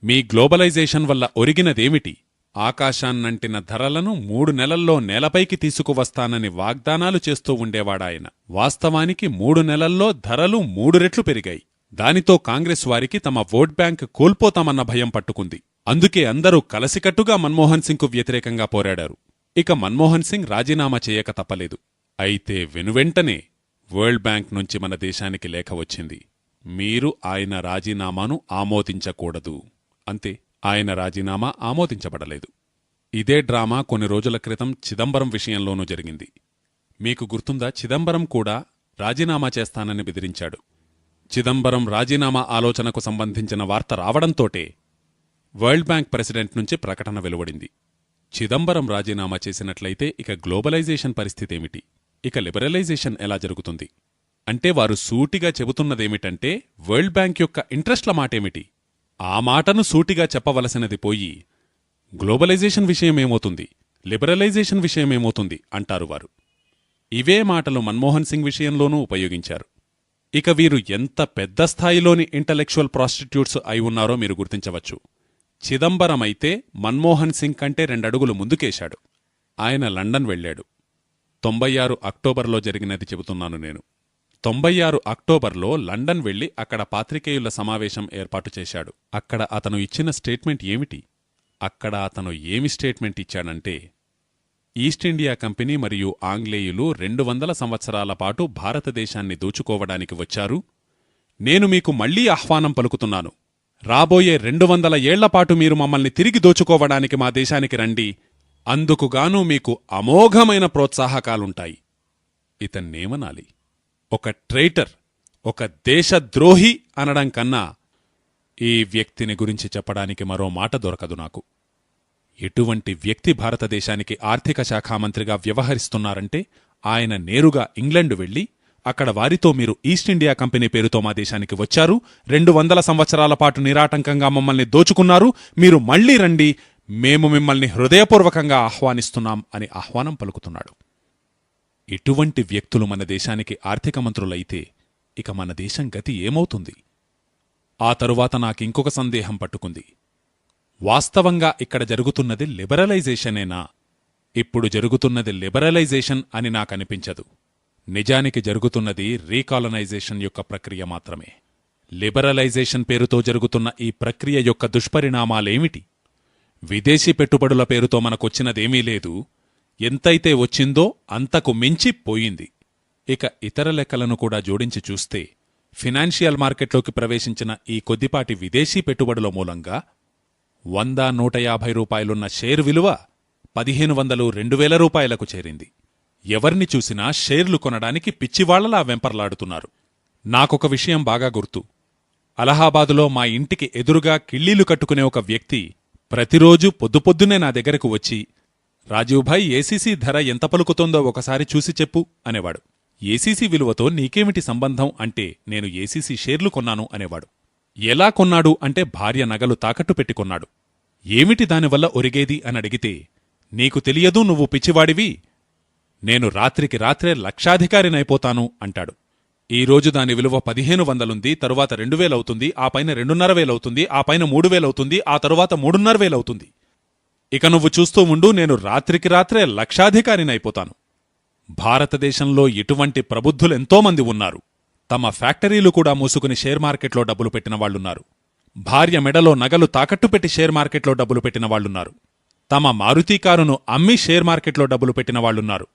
మీ గ్లోబలైజేషన్ వల్ల ఒరిగినదేమిటి? ఆకాశాన్నంటిన ధరలను 3 నెలల్లో నేలపైకి తీసుకువస్తానని వాగ్దానాలు చేస్తూ ఉండేవాడాయన. వాస్తవానికి 3 నెలల్లో ధరలు 3 రెట్లు పెరిగాయి. దానితో కాంగ్రెస్ వారికి తమ ఓట్ బ్యాంక్ కోల్పోతామన్న భయం పట్టుకుంది. అందుకే అందరూ కలసికట్టుగా మన్మోహన్ సింగ్కు వ్యతిరేకంగా పోరాడారు. ఇక మన్మోహన్ సింగ్ రాజీనామా చేయక తప్పలేదు. అయితే వెనువెంటనే వరల్డ్ బ్యాంక్ నుంచి మన దేశానికి లేఖ వచ్చింది. మీరు ఆయన రాజీనామాను ఆమోదించకూడదు. అంతే, ఆయన రాజీనామా ఆమోదించబడలేదు. ఇదే డ్రామా కొన్ని రోజుల క్రితం చిదంబరం విషయంలోనూ జరిగింది. మీకు గుర్తుందా? చిదంబరం కూడా రాజీనామా చేస్తానని బెదిరించాడు. చిదంబరం రాజీనామా ఆలోచనకు సంబంధించిన వార్త రావడంతోటే వరల్డ్ బ్యాంక్ ప్రెసిడెంట్ నుంచి ప్రకటన వెలువడింది. చిదంబరం రాజీనామా చేసినట్లయితే ఇక గ్లోబలైజేషన్ పరిస్థితేమిటి? ఇక లిబరలైజేషన్ ఎలా జరుగుతుంది? అంటే వారు సూటిగా చెబుతున్నదేమిటంటే వరల్డ్ బ్యాంక్ యొక్క ఇంట్రెస్ట్ల మాటేమిటి? ఆ మాటను సూటిగా చెప్పవలసినది పోయి గ్లోబలైజేషన్ విషయమేమవుతుంది, లిబరలైజేషన్ విషయమేమవుతుంది అంటారు వారు. ఇవే మాటలు మన్మోహన్ సింగ్ విషయంలోనూ ఉపయోగించారు. ఇక వీరు ఎంత పెద్ద స్థాయిలోని ఇంటలెక్చువల్ ప్రాస్టిట్యూట్స్ అయి ఉన్నారో మీరు గుర్తించవచ్చు. చిదంబరమైతే మన్మోహన్ సింగ్ కంటే 2 అడుగులు ముందుకేశాడు. ఆయన లండన్ వెళ్లాడు. 96 అక్టోబర్లో జరిగినది చెబుతున్నాను నేను. 96 అక్టోబర్లో లండన్ వెళ్లి అక్కడ పాత్రికేయుల సమావేశం ఏర్పాటు చేశాడు. అక్కడ అతను ఇచ్చిన స్టేట్మెంట్ ఏమిటి? అక్కడ అతను ఏమి స్టేట్మెంట్ ఇచ్చాడంటే, ఈస్ట్ ఇండియా కంపెనీ మరియు ఆంగ్లేయులు 200 సంవత్సరాల పాటు భారతదేశాన్ని దోచుకోవడానికి వచ్చారు. నేను మీకు మళ్లీ ఆహ్వానం పలుకుతున్నాను. రాబోయే 200 ఏళ్లపాటు మీరు మమ్మల్ని తిరిగి దోచుకోవడానికి మా దేశానికి రండి. అందుకుగాను మీకు అమోఘమైన ప్రోత్సాహకాలుంటాయి. ఇతన్నేమనాలి? ఒక ట్రైటర్, ఒక దేశద్రోహి అనడం కన్నా ఈ వ్యక్తిని గురించి చెప్పడానికి మరో మాట దొరకదు నాకు. ఎటువంటి వ్యక్తి భారతదేశానికి ఆర్థిక శాఖామంత్రిగా వ్యవహరిస్తున్నారంటే ఆయన నేరుగా ఇంగ్లండు వెళ్లి అక్కడ వారితో మీరు ఈస్ట్ ఇండియా కంపెనీ పేరుతో మా దేశానికి వచ్చారు, 200 సంవత్సరాల పాటు నిరాటంకంగా మమ్మల్ని దోచుకున్నారు, మీరు మళ్లీ రండి, మేము మిమ్మల్ని హృదయపూర్వకంగా ఆహ్వానిస్తున్నాం అని ఆహ్వానం పలుకుతున్నాడు. ఇటువంటి వ్యక్తులు మన దేశానికి ఆర్థిక మంత్రులైతే ఇక మన దేశం గతి ఏమవుతుంది? ఆ తరువాత నాకింకొక సందేహం పట్టుకుంది. వాస్తవంగా ఇక్కడ జరుగుతున్నది లిబరలైజేషనేనా? ఇప్పుడు జరుగుతున్నది లిబరలైజేషన్ అని నాకనిపించదు. నిజానికి జరుగుతున్నది రీకాలనైజేషన్ యొక్క ప్రక్రియ మాత్రమే. లిబరలైజేషన్ పేరుతో జరుగుతున్న ఈ ప్రక్రియ యొక్క దుష్పరిణామాలేమిటి? విదేశీ పెట్టుబడుల పేరుతో మనకొచ్చినదేమీ లేదు. ఎంతైతే వచ్చిందో అంతకు మించి పోయింది. ఇక ఇతర లెక్కలను కూడా జోడించి చూస్తే ఫినాన్షియల్ మార్కెట్లోకి ప్రవేశించిన ఈ కొద్దిపాటి విదేశీ పెట్టుబడుల మూలంగా 100-150 రూపాయలున్న షేర్ విలువ 1500-2000 రూపాయలకు చేరింది. ఎవర్ని చూసినా షేర్లు కొనడానికి పిచ్చివాళ్లలా వెంపర్లాడుతున్నారు. నాకొక విషయం బాగా గుర్తు. అలహాబాదులో మా ఇంటికి ఎదురుగా కిళ్ళీలు కట్టుకునే ఒక వ్యక్తి ప్రతిరోజూ పొద్దుపొద్దునే నా దగ్గరకు వచ్చి, రాజీవ్భాయ్, ఏసీసీ ధర ఎంత పలుకుతోందో ఒకసారి చూసి చెప్పు అనేవాడు. ఏసీసీ విలువతో నీకేమిటి సంబంధం అంటే నేను ఏసీసీ షేర్లు కొన్నాను అనేవాడు. ఎలా కొన్నాడు అంటే భార్య నగలు తాకట్టు పెట్టి కొన్నాడు. ఏమిటి దానివల్ల ఒరిగేది అని అడిగితే, నీకు తెలియదు, నువ్వు పిచ్చివాడివి, నేను రాత్రికి రాత్రే లక్షాధికారినైపోతాను అంటాడు. ఈరోజు దాని విలువ 1500 తరువాత 2000 అవుతుంది, ఆ పైన 2500 అవుతుంది, ఆ పైన 3000 అవుతుంది, ఆ తరువాత 3500 అవుతుంది. ఇక నువ్వు చూస్తూ ఉండు, నేను రాత్రికి రాత్రే లక్షాధికారినైపోతాను. భారతదేశంలో ఇటువంటి ప్రబుద్ధులెంతోమంది ఉన్నారు. తమ ఫ్యాక్టరీలు కూడా మూసుకుని షేర్ మార్కెట్లో డబ్బులు పెట్టిన వాళ్లున్నారు. భార్య మెడలో నగలు తాకట్టు పెట్టి షేర్ మార్కెట్లో డబ్బులు పెట్టిన వాళ్లున్నారు. తమ మారుతీ కారును అమ్మి షేర్ మార్కెట్లో డబ్బులు పెట్టిన వాళ్లున్నారు.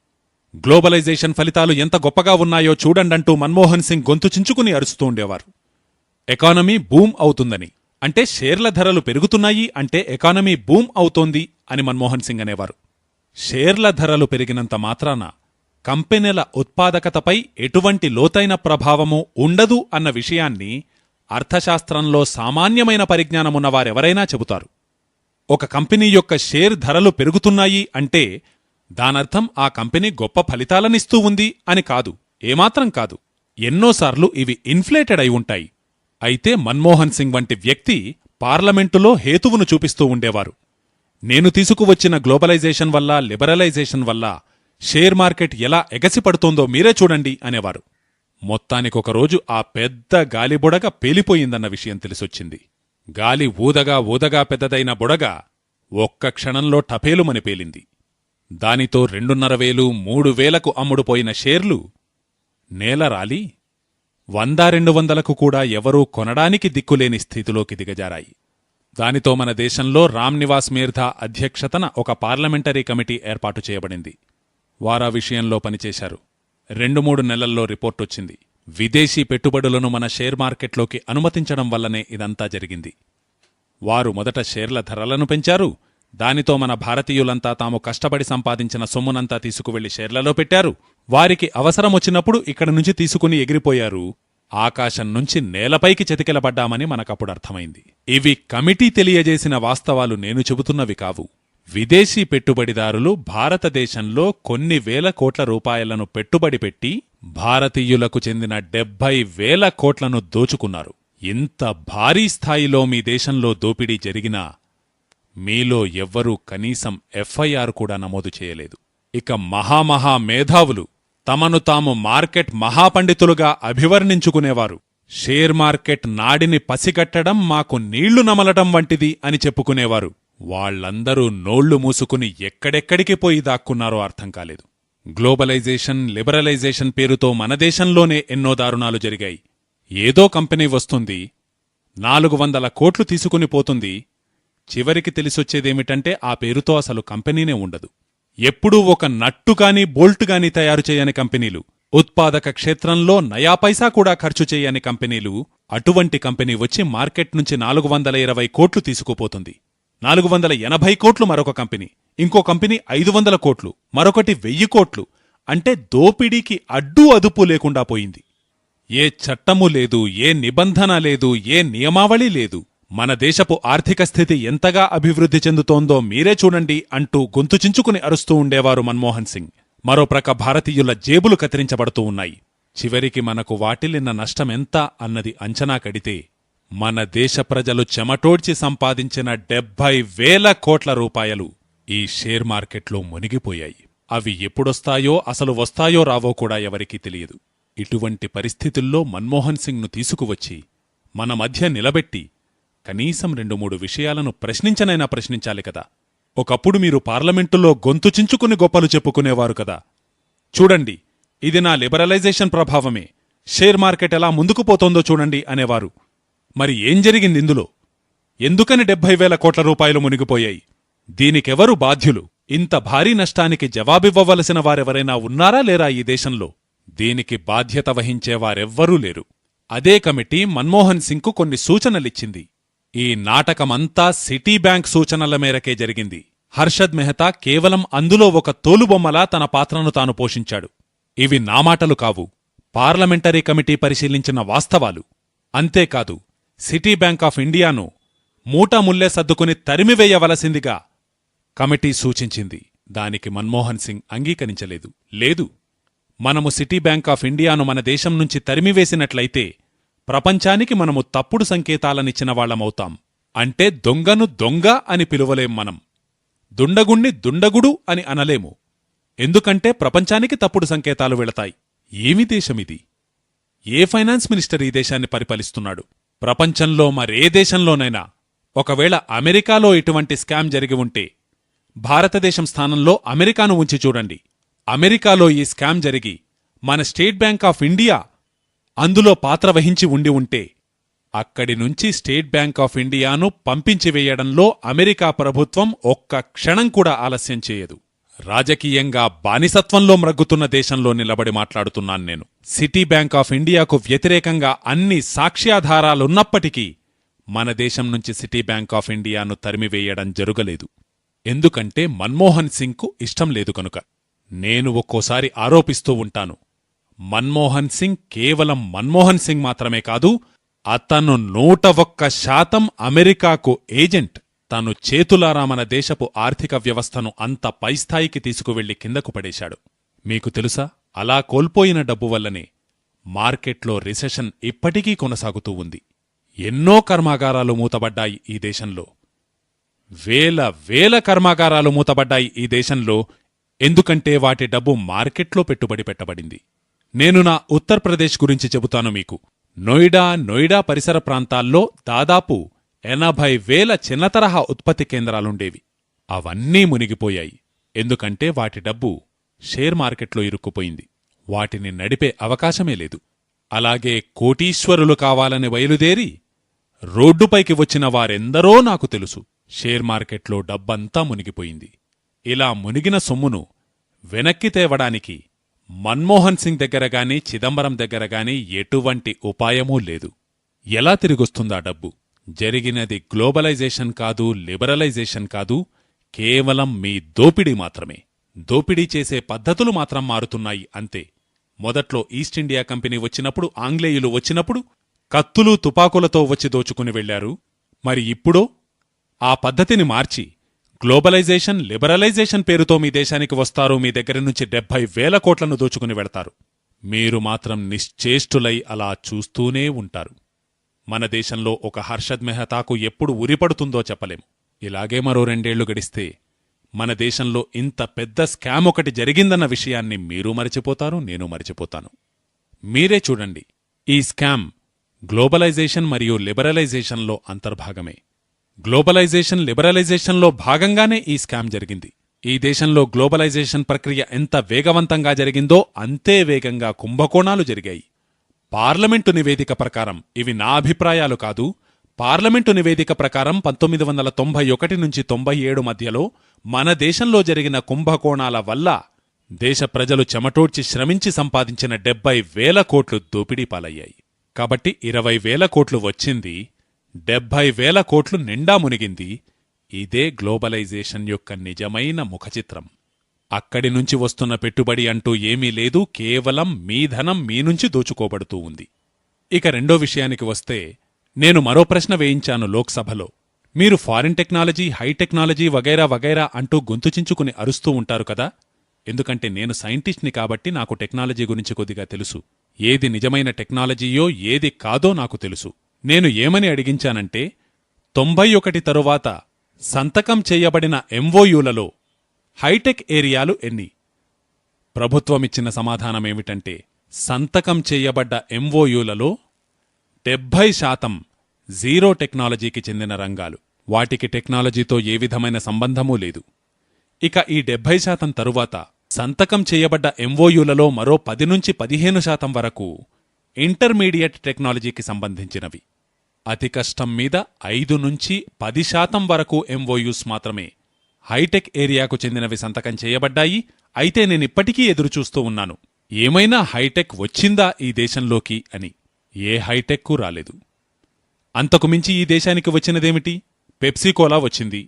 గ్లోబలైజేషన్ ఫలితాలు ఎంత గొప్పగా ఉన్నాయో చూడండంటూ మన్మోహన్ సింగ్ గొంతు చించుకుని అరుస్తూ ఉండేవారు. ఎకానమీ బూమ్ అవుతుందని, అంటే షేర్ల ధరలు పెరుగుతున్నాయి అంటే ఎకానమీ బూమ్ అవుతోంది అని మన్మోహన్ సింగ్ అనేవారు. షేర్ల ధరలు పెరిగినంత మాత్రాన కంపెనీల ఉత్పాదకతపై ఎటువంటి లోతైన ప్రభావమూ ఉండదు అన్న విషయాన్ని అర్థశాస్త్రంలో సామాన్యమైన పరిజ్ఞానమున్నవారెవరైనా చెబుతారు. ఒక కంపెనీ యొక్క షేర్ ధరలు పెరుగుతున్నాయి అంటే దానర్థం ఆ కంపెనీ గొప్ప ఫలితాలనిస్తూ ఉంది అని కాదు, ఏమాత్రం కాదు. ఎన్నోసార్లు ఇవి ఇన్ఫ్లేటెడ్ అయి ఉంటాయి. అయితే మన్మోహన్ సింగ్ వంటి వ్యక్తి పార్లమెంటులో హేతువును చూపిస్తూ ఉండేవారు. నేను తీసుకువచ్చిన గ్లోబలైజేషన్ వల్ల, లిబరలైజేషన్ వల్ల షేర్ మార్కెట్ ఎలా ఎగసిపడుతోందో మీరే చూడండి అనేవారు. మొత్తానికొకరోజు ఆ పెద్ద గాలిబుడగ పేలిపోయిందన్న విషయం తెలిసొచ్చింది. గాలి ఊదగా ఊదగా పెద్దదైన బుడగ ఒక్క క్షణంలో టపేలుమని పేలింది. దానితో 2,500, 3,000కు అమ్ముడుపోయిన షేర్లు నేలరాలి 100-200లకు కూడా ఎవరూ కొనడానికి దిక్కులేని స్థితిలోకి దిగజారాయి. దానితో మన దేశంలో రామ్నివాస్ మీర్ధా అధ్యక్షతన ఒక పార్లమెంటరీ కమిటీ ఏర్పాటు చేయబడింది. వారా విషయంలో పనిచేశారు. 2-3 నెలల్లో రిపోర్టొచ్చింది. విదేశీ పెట్టుబడులను మన షేర్ మార్కెట్లోకి అనుమతించడం వల్లనే ఇదంతా జరిగింది. వారు మొదట షేర్ల ధరలను పెంచారు. దానితో మన భారతీయులంతా తాము కష్టపడి సంపాదించిన సొమ్మునంతా తీసుకువెళ్లి షేర్లలో పెట్టారు. వారికి అవసరమొచ్చినప్పుడు ఇక్కడి నుంచి తీసుకుని ఎగిరిపోయారు. ఆకాశం నుంచి నేలపైకి చెతికెలబడ్డామని మనకప్పుడు అర్థమైంది. ఇవి కమిటీ తెలియజేసిన వాస్తవాలు, నేను చెబుతున్నవి కావు. విదేశీ పెట్టుబడిదారులు భారతదేశంలో కొన్ని వేల కోట్ల రూపాయలను పెట్టుబడి పెట్టి భారతీయులకు చెందిన 70,000 కోట్లను దోచుకున్నారు. ఇంత భారీ స్థాయిలో మీ దేశంలో దోపిడీ జరిగినా మీలో ఎవ్వరూ కనీసం ఎఫ్ఐఆర్ కూడా నమోదు చేయలేదు. ఇక మహామహా మేధావులు తమను తాము మార్కెట్ మహాపండితులుగా అభివర్ణించుకునేవారు. షేర్ మార్కెట్ నాడిని పసిగట్టడం మాకు నీళ్లు నమలటం వంటిది అని చెప్పుకునేవారు. వాళ్లందరూ నోళ్లు మూసుకుని ఎక్కడెక్కడికి పోయి దాక్కున్నారో అర్థం కాలేదు. గ్లోబలైజేషన్, లిబరలైజేషన్ పేరుతో మన దేశంలోనే ఎన్నో దారుణాలు జరిగాయి. ఏదో కంపెనీ వస్తుంది, 400 కోట్లు తీసుకుని పోతుంది. చివరికి తెలిసొచ్చేదేమిటంటే ఆ పేరుతో అసలు కంపెనీనే ఉండదు. ఎప్పుడూ ఒక నట్టుగాని బోల్టుగాని తయారు చేయని కంపెనీలు, ఉత్పాదక క్షేత్రంలో నయా పైసా కూడా ఖర్చు చేయని కంపెనీలు. అటువంటి కంపెనీ వచ్చి మార్కెట్ నుంచి 420 కోట్లు తీసుకుపోతుంది. 480 కోట్లు మరొక కంపెనీ, ఇంకో కంపెనీ 500 కోట్లు, మరొకటి 1000 కోట్లు. అంటే దోపిడీకి అడ్డూ అదుపు లేకుండా పోయింది. ఏ చట్టమూ లేదు, ఏ నిబంధన లేదు, ఏ నియమావళి లేదు. మన దేశపు ఆర్థిక స్థితి ఎంతగా అభివృద్ధి చెందుతోందో మీరే చూడండి అంటూ గొంతు చించుకుని అరుస్తూ ఉండేవారు మన్మోహన్ సింగ్. మరోప్రక్క భారతీయుల జేబులు కత్తిరించబడుతూ ఉన్నాయి. చివరికి మనకు వాటిల్లిన నష్టమెంత అన్నది అంచనా కడితే మన దేశ ప్రజలు చెమటోడ్చి సంపాదించిన 70,000 కోట్ల రూపాయలు ఈ షేర్ మార్కెట్లో మునిగిపోయాయి. అవి ఎప్పుడొస్తాయో, అసలు వస్తాయో రావో కూడా ఎవరికీ తెలియదు. ఇటువంటి పరిస్థితుల్లో మన్మోహన్ సింగ్ను తీసుకువచ్చి మన మధ్య నిలబెట్టి కనీసం 2-3 విషయాలను ప్రశ్నించనైనా ప్రశ్నించాలి కదా. ఒకప్పుడు మీరు పార్లమెంటులో గొంతు చించుకుని గొప్పలు చెప్పుకునేవారు కదా. చూడండి, ఇది నా లిబరలైజేషన్ ప్రభావమే, షేర్ మార్కెట్ ఎలా ముందుకు పోతోందో చూడండి అనేవారు. మరి ఏం జరిగిందిందులో? ఎందుకని 70,000 కోట్ల రూపాయలు మునిగిపోయాయి? దీనికెవరు బాధ్యులు? ఇంత భారీ నష్టానికి జవాబివ్వవలసిన వారెవరైనా ఉన్నారా లేరా ఈ దేశంలో? దీనికి బాధ్యత వహించేవారెవ్వరూ లేరు. అదే కమిటీ మన్మోహన్ సింగ్కు కొన్ని సూచనలిచ్చింది. ఈ నాటకమంతా సిటీ బ్యాంక్ సూచనల మేరకే జరిగింది. హర్షద్ మెహతా కేవలం అందులో ఒక తోలుబొమ్మలా తన పాత్రను తాను పోషించాడు. ఇవి నా మాటలు కావు, పార్లమెంటరీ కమిటీ పరిశీలించిన వాస్తవాలు. అంతేకాదు, సిటీ బ్యాంక్ ఆఫ్ ఇండియాను మూటముల్లే సర్దుకుని తరిమివేయవలసిందిగా కమిటీ సూచించింది. దానికి మన్మోహన్ సింగ్ అంగీకరించలేదు. లేదు, మనము సిటీ బ్యాంక్ ఆఫ్ ఇండియాను మన దేశం నుంచి తరిమివేసినట్లయితే ప్రపంచానికి మనము తప్పుడు సంకేతాలనిచ్చిన వాళ్లమవుతాం. అంటే దొంగను దొంగ అని పిలువలేం మనం, దుండగుణ్ణి దుండగుడు అని అనలేము. ఎందుకంటే ప్రపంచానికి తప్పుడు సంకేతాలు వెళతాయి. ఏమి దేశమిది? ఏ ఫైనాన్స్ మినిస్టర్ ఈ దేశాన్ని పరిపాలిస్తున్నాడు? ప్రపంచంలో మరే దేశంలోనైనా ఒకవేళ అమెరికాలో ఇటువంటి స్కామ్ జరిగి ఉంటే భారతదేశం స్థానంలో అమెరికాను ఉంచి చూడండి. అమెరికాలో ఈ స్కామ్ జరిగి మన స్టేట్ బ్యాంక్ ఆఫ్ ఇండియా అందులో పాత్ర వహించి ఉంటే అక్కడి నుంచి స్టేట్ బ్యాంక్ ఆఫ్ ఇండియాను పంపించివేయడంలో అమెరికా ప్రభుత్వం ఒక్క క్షణం కూడా ఆలస్యం చేయదు. రాజకీయంగా బానిసత్వంలో మ్రగ్గుతున్న దేశంలో నిలబడి మాట్లాడుతున్నాను నేను. సిటీ బ్యాంక్ ఆఫ్ ఇండియాకు వ్యతిరేకంగా అన్ని సాక్ష్యాధారాలున్నప్పటికీ మన దేశం నుంచి సిటీ బ్యాంక్ ఆఫ్ ఇండియాను తరిమివేయడం జరుగలేదు. ఎందుకంటే మన్మోహన్ సింగ్కు ఇష్టం లేదు కనుక. నేను ఒక్కోసారి ఆరోపిస్తూ ఉంటాను, మన్మోహన్ సింగ్ కేవలం మన్మోహన్ సింగ్ మాత్రమే కాదు, అతను 101% అమెరికాకు ఏజెంట్. తను చేతులారా మన దేశపు ఆర్థిక వ్యవస్థను అంత పైస్థాయికి తీసుకువెళ్లి కిందకు పడేశాడు. మీకు తెలుసా, అలా కోల్పోయిన డబ్బు వల్లనే మార్కెట్లో రిసెషన్ ఇప్పటికీ కొనసాగుతూ ఉంది. ఎన్నో కర్మాగారాలు మూతబడ్డాయి ఈ దేశంలో. వేల కర్మాగారాలు మూతబడ్డాయి ఈ దేశంలో. ఎందుకంటే వాటి డబ్బు మార్కెట్లో పెట్టుబడి పెట్టబడింది. నేను నా ఉత్తరప్రదేశ్ గురించి చెబుతాను మీకు. నోయిడా పరిసర ప్రాంతాల్లో దాదాపు 80,000 చిన్నతరహా ఉత్పత్తి కేంద్రాలుండేవి. అవన్నీ మునిగిపోయాయి. ఎందుకంటే వాటి డబ్బు షేర్ మార్కెట్లో ఇరుక్కుపోయింది. వాటిని నడిపే అవకాశమే లేదు. అలాగే కోటీశ్వరులు కావాలని బయలుదేరి రోడ్డుపైకి వచ్చిన వారెందరో నాకు తెలుసు. షేర్ మార్కెట్లో డబ్బంతా మునిగిపోయింది. ఇలా మునిగిన సొమ్మును వెనక్కి తేవడానికి మన్మోహన్ సింగ్ దగ్గరగాని చిదంబరం దగ్గరగాని ఎటువంటి ఉపాయమూ లేదు. ఎలా తిరిగొస్తుందా డబ్బు? జరిగినది గ్లోబలైజేషన్ కాదు, లిబరలైజేషన్ కాదు, కేవలం మీ దోపిడీ మాత్రమే. దోపిడీ చేసే పద్ధతులు మాత్రం మారుతున్నాయి అంతే. మొదట్లో ఈస్ట్ ఇండియా కంపెనీ వచ్చినప్పుడు, ఆంగ్లేయులు వచ్చినప్పుడు కత్తులు తుపాకులతో వచ్చి దోచుకుని వెళ్లారు. మరి ఇప్పుడో ఆ పద్ధతిని మార్చి గ్లోబలైజేషన్, లిబరలైజేషన్ పేరుతో మీ దేశానికి వస్తారు. మీ దగ్గర నుంచి 70,000 కోట్లను దోచుకుని వెడతారు. మీరు మాత్రం నిశ్చేష్టులై అలా చూస్తూనే ఉంటారు. మన దేశంలో ఒక హర్షద్ మెహతాకు ఎప్పుడు ఉరిపడుతుందో చెప్పలేము. ఇలాగే మరో 2 ఏళ్లు గడిస్తే మన దేశంలో ఇంత పెద్ద స్కామ్ ఒకటి జరిగిందన్న విషయాన్ని మీరు మరిచిపోతారు, నేను మరిచిపోతాను. మీరే చూడండి, ఈ స్కామ్ గ్లోబలైజేషన్ మరియు లిబరలైజేషన్లో అంతర్భాగమే. గ్లోబలైజేషన్, లిబరలైజేషన్లో భాగంగానే ఈ స్కామ్ జరిగింది. ఈ దేశంలో గ్లోబలైజేషన్ ప్రక్రియ ఎంత వేగవంతంగా జరిగిందో అంతే వేగంగా కుంభకోణాలు జరిగాయి. పార్లమెంటు నివేదిక ప్రకారం, ఇవి నా అభిప్రాయాలు కాదు, పార్లమెంటు నివేదిక ప్రకారం 1991 నుంచి 97 మధ్యలో మన దేశంలో జరిగిన కుంభకోణాల వల్ల దేశ ప్రజలు చెమటోడ్చి శ్రమించి సంపాదించిన 70,000 కోట్లు దోపిడీ పాలయ్యాయి. కాబట్టి 20,000 కోట్లు వచ్చింది, 70,000 కోట్లు నిండా మునిగింది. ఇదే గ్లోబలైజేషన్ యొక్క నిజమైన ముఖచిత్రం. అక్కడి నుంచి వస్తున్న పెట్టుబడి అంటూ ఏమీ లేదు, కేవలం మీ ధనం మీ నుంచి దోచుకోబడుతూ ఉంది. ఇక రెండో విషయానికి వస్తే, నేను మరో ప్రశ్న వేయించాను లోక్సభలో. మీరు ఫారిన్ టెక్నాలజీ, హై టెక్నాలజీ వగైరా వగైరా అంటూ గొంతుచించుకుని అరుస్తూ ఉంటారు కదా. ఎందుకంటే నేను సైంటిస్ట్ని కాబట్టి నాకు టెక్నాలజీ గురించి కొద్దిగా తెలుసు. ఏది నిజమైన టెక్నాలజీయో ఏది కాదో నాకు తెలుసు. నేను ఏమని అడిగించానంటే, 91 తరువాత సంతకం చేయబడిన ఎంఓయూలలో హైటెక్ ఏరియాలు ఎన్ని? ప్రభుత్వమిచ్చిన సమాధానమేమిటంటే, సంతకం చేయబడ్డ ఎంఓయూలలో 70% జీరో టెక్నాలజీకి చెందిన రంగాలు. వాటికి టెక్నాలజీతో ఏ విధమైన సంబంధమూ లేదు. ఇక ఈ 70% తరువాత సంతకం చేయబడ్డ ఎంఓయూలలో మరో 10 నుంచి 15% వరకు ఇంటర్మీడియట్ టెక్నాలజీకి సంబంధించినవి. అతి కష్టం మీద 5 నుంచి 10% వరకు ఎంఓయూస్ మాత్రమే హైటెక్ ఏరియాకు చెందినవి సంతకం చేయబడ్డాయి. అయితే నేనిప్పటికీ ఎదురుచూస్తూ ఉన్నాను, ఏమైనా హైటెక్ వచ్చిందా ఈ దేశంలోకి అని. ఏ హైటెక్కూ రాలేదు. అంతకుమించి ఈ దేశానికి వచ్చినదేమిటి? పెప్సీకోలా వచ్చింది,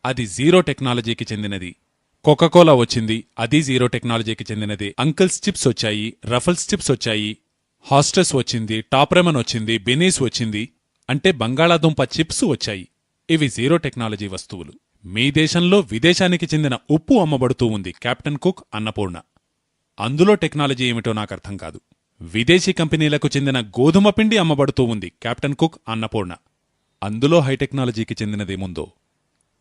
అది జీరో టెక్నాలజీకి చెందినది. కోకాకోలా వచ్చింది, అది జీరో టెక్నాలజీకి చెందినదే. అంకిల్స్ చిప్స్ వచ్చాయి, రఫల్స్ చిప్స్ వచ్చాయి, హాస్టెస్ వచ్చింది, టాప్రెమన్ వచ్చింది, బెనీస్ వచ్చింది, అంటే బంగాళాదుంప చిప్స్ వచ్చాయి. ఇవి జీరో టెక్నాలజీ వస్తువులు. మీ దేశంలో విదేశానికి చెందిన ఉప్పు అమ్మబడుతూ ఉంది, కెప్టెన్ కుక్, అన్నపూర్ణ. అందులో టెక్నాలజీ ఏమిటో నాకర్థం కాదు. విదేశీ కంపెనీలకు చెందిన గోధుమ పిండి అమ్మబడుతూ ఉంది, కెప్టెన్ కుక్, అన్నపూర్ణ. అందులో హైటెక్నాలజీకి చెందినదేముందో.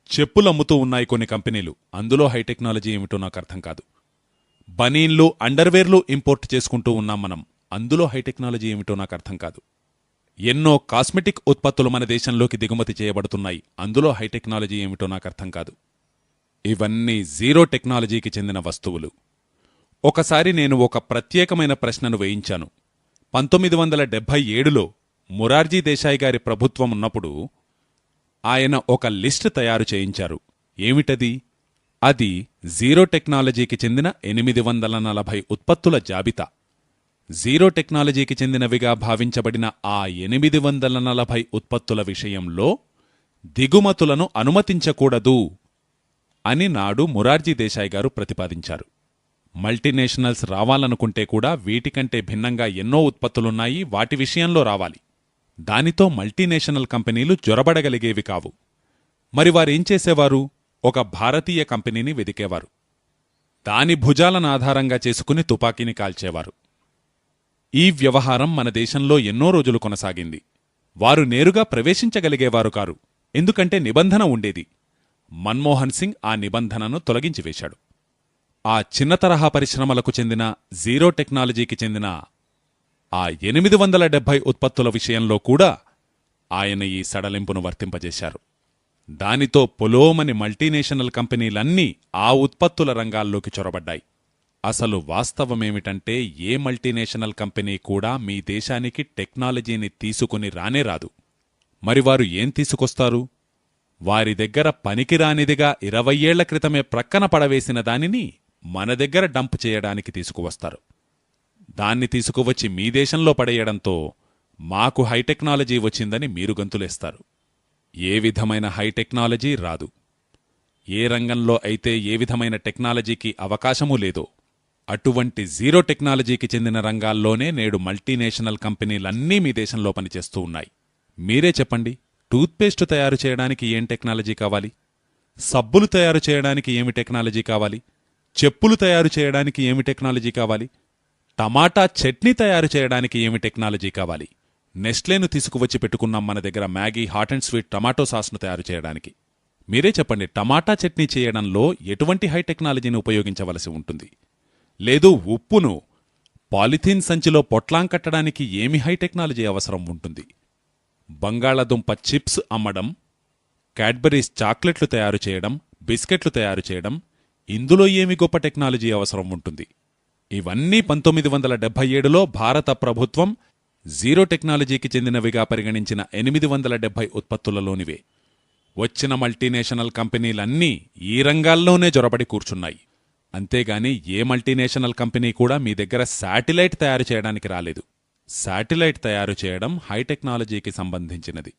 చెప్పులమ్ముతూ ఉన్నాయి కొన్ని కంపెనీలు, అందులో హైటెక్నాలజీ ఏమిటో నాకర్థం కాదు. బనీన్లు, అండర్వేర్లు ఇంపోర్ట్ చేసుకుంటూ ఉన్నాం మనం, అందులో హైటెక్నాలజీ ఏమిటో నాకర్థం కాదు. ఎన్నో కాస్మెటిక్ ఉత్పత్తులు మన దేశంలోకి దిగుమతి చేయబడుతున్నాయి, అందులో హైటెక్నాలజీ ఏమిటో నాకర్థం కాదు. ఇవన్నీ జీరో టెక్నాలజీకి చెందిన వస్తువులు. ఒకసారి నేను ఒక ప్రత్యేకమైన ప్రశ్నను వేయించాను. 1977లో మొరార్జీ దేశాయ్ గారి ప్రభుత్వం ఉన్నప్పుడు ఆయన ఒక లిస్ట్ తయారు చేయించారు. ఏమిటది? అది జీరో టెక్నాలజీకి చెందిన 840 ఉత్పత్తుల జాబితా. జీరో టెక్నాలజీకి చెందినవిగా భావించబడిన ఆ 840 ఉత్పత్తుల విషయంలో దిగుమతులను అనుమతించకూడదు అని నాడు మొరార్జీ దేశాయ్ గారు ప్రతిపాదించారు. మల్టీనేషనల్స్ రావాలనుకుంటే కూడా వీటికంటే భిన్నంగా ఎన్నో ఉత్పత్తులున్నాయి, వాటి విషయంలో రావాలి. దానితో మల్టీనేషనల్ కంపెనీలు జొరబడగలిగేవి కావు. మరి వారేం చేసేవారు? ఒక భారతీయ కంపెనీని వెదికేవారు. దాని భుజాలను ఆధారంగా చేసుకుని తుపాకీని కాల్చేవారు. ఈ వ్యవహారం మన దేశంలో ఎన్నో రోజులు కొనసాగింది. వారు నేరుగా ప్రవేశించగలిగేవారు కారు, ఎందుకంటే నిబంధన ఉండేది. మన్మోహన్ సింగ్ ఆ నిబంధనను తొలగించివేశాడు. ఆ చిన్న తరహా పరిశ్రమలకు చెందిన జీరో టెక్నాలజీకి చెందిన ఆ 870 ఉత్పత్తుల విషయంలో కూడా ఆయన ఈ సడలింపును వర్తింపజేశారు. దానితో పొలోమని మల్టీనేషనల్ కంపెనీలన్నీ ఆ ఉత్పత్తుల రంగాల్లోకి చొరబడ్డాయి. అసలు వాస్తవమేమిటంటే ఏ మల్టీనేషనల్ కంపెనీ కూడా మీ దేశానికి టెక్నాలజీని తీసుకుని రానేరాదు. మరి వారు ఏం తీసుకొస్తారు? వారి దగ్గర పనికిరానిదిగా 20 ఏళ్ల క్రితమే ప్రక్కన పడవేసిన దానిని మన దగ్గర డంప్ చేయడానికి తీసుకువస్తారు. దాన్ని తీసుకువచ్చి మీ దేశంలో పడేయడంతో మాకు హైటెక్నాలజీ వచ్చిందని మీరు గంతులేస్తారు. ఏ విధమైన హైటెక్నాలజీ రాదు. ఏ రంగంలో అయితే ఏ విధమైన టెక్నాలజీకి అవకాశమూ లేదో అటువంటి జీరో టెక్నాలజీకి చెందిన రంగాల్లోనే నేడు మల్టీనేషనల్ కంపెనీలన్నీ మీ దేశంలో పనిచేస్తూ ఉన్నాయి. మీరే చెప్పండి, టూత్పేస్ట్ తయారు చేయడానికి ఏం టెక్నాలజీ కావాలి? సబ్బులు తయారు చేయడానికి ఏమి టెక్నాలజీ కావాలి? చెప్పులు తయారు చేయడానికి ఏమి టెక్నాలజీ కావాలి? టమాటా చట్నీ తయారు చేయడానికి ఏమి టెక్నాలజీ కావాలి? నెస్ట్లేను తీసుకువచ్చి పెట్టుకున్నాం మన దగ్గర Maggi hot and sweet tomato సాస్ను తయారు చేయడానికి. మీరే చెప్పండి, టమాటా చట్నీ చేయడంలో ఎటువంటి హైటెక్నాలజీని ఉపయోగించవలసి ఉంటుంది? లేదు, ఉప్పును పాలిథీన్ సంచిలో పొట్లాం కట్టడానికి ఏమి హైటెక్నాలజీ అవసరం ఉంటుంది? బంగాళదుంప చిప్స్ అమ్మడం, క్యాడ్బరీస్ చాక్లెట్లు తయారు చేయడం, బిస్కెట్లు తయారు చేయడం, ఇందులో ఏమి గొప్ప టెక్నాలజీ అవసరం ఉంటుంది? ఇవన్నీ 1977లో భారత ప్రభుత్వం జీరో టెక్నాలజీకి చెందినవిగా పరిగణించిన 870 ఉత్పత్తులలోనివే. వచ్చిన మల్టీనేషనల్ కంపెనీలన్నీ ఈ రంగాల్లోనే జొరబడి కూర్చున్నాయి. అంతేగాని ఏ మల్టీనేషనల్ కంపెనీ కూడా మీ దగ్గర శాటిలైట్ తయారు చేయడానికి రాలేదు. శాటిలైట్ తయారు చేయడం హైటెక్నాలజీకి సంబంధించినది.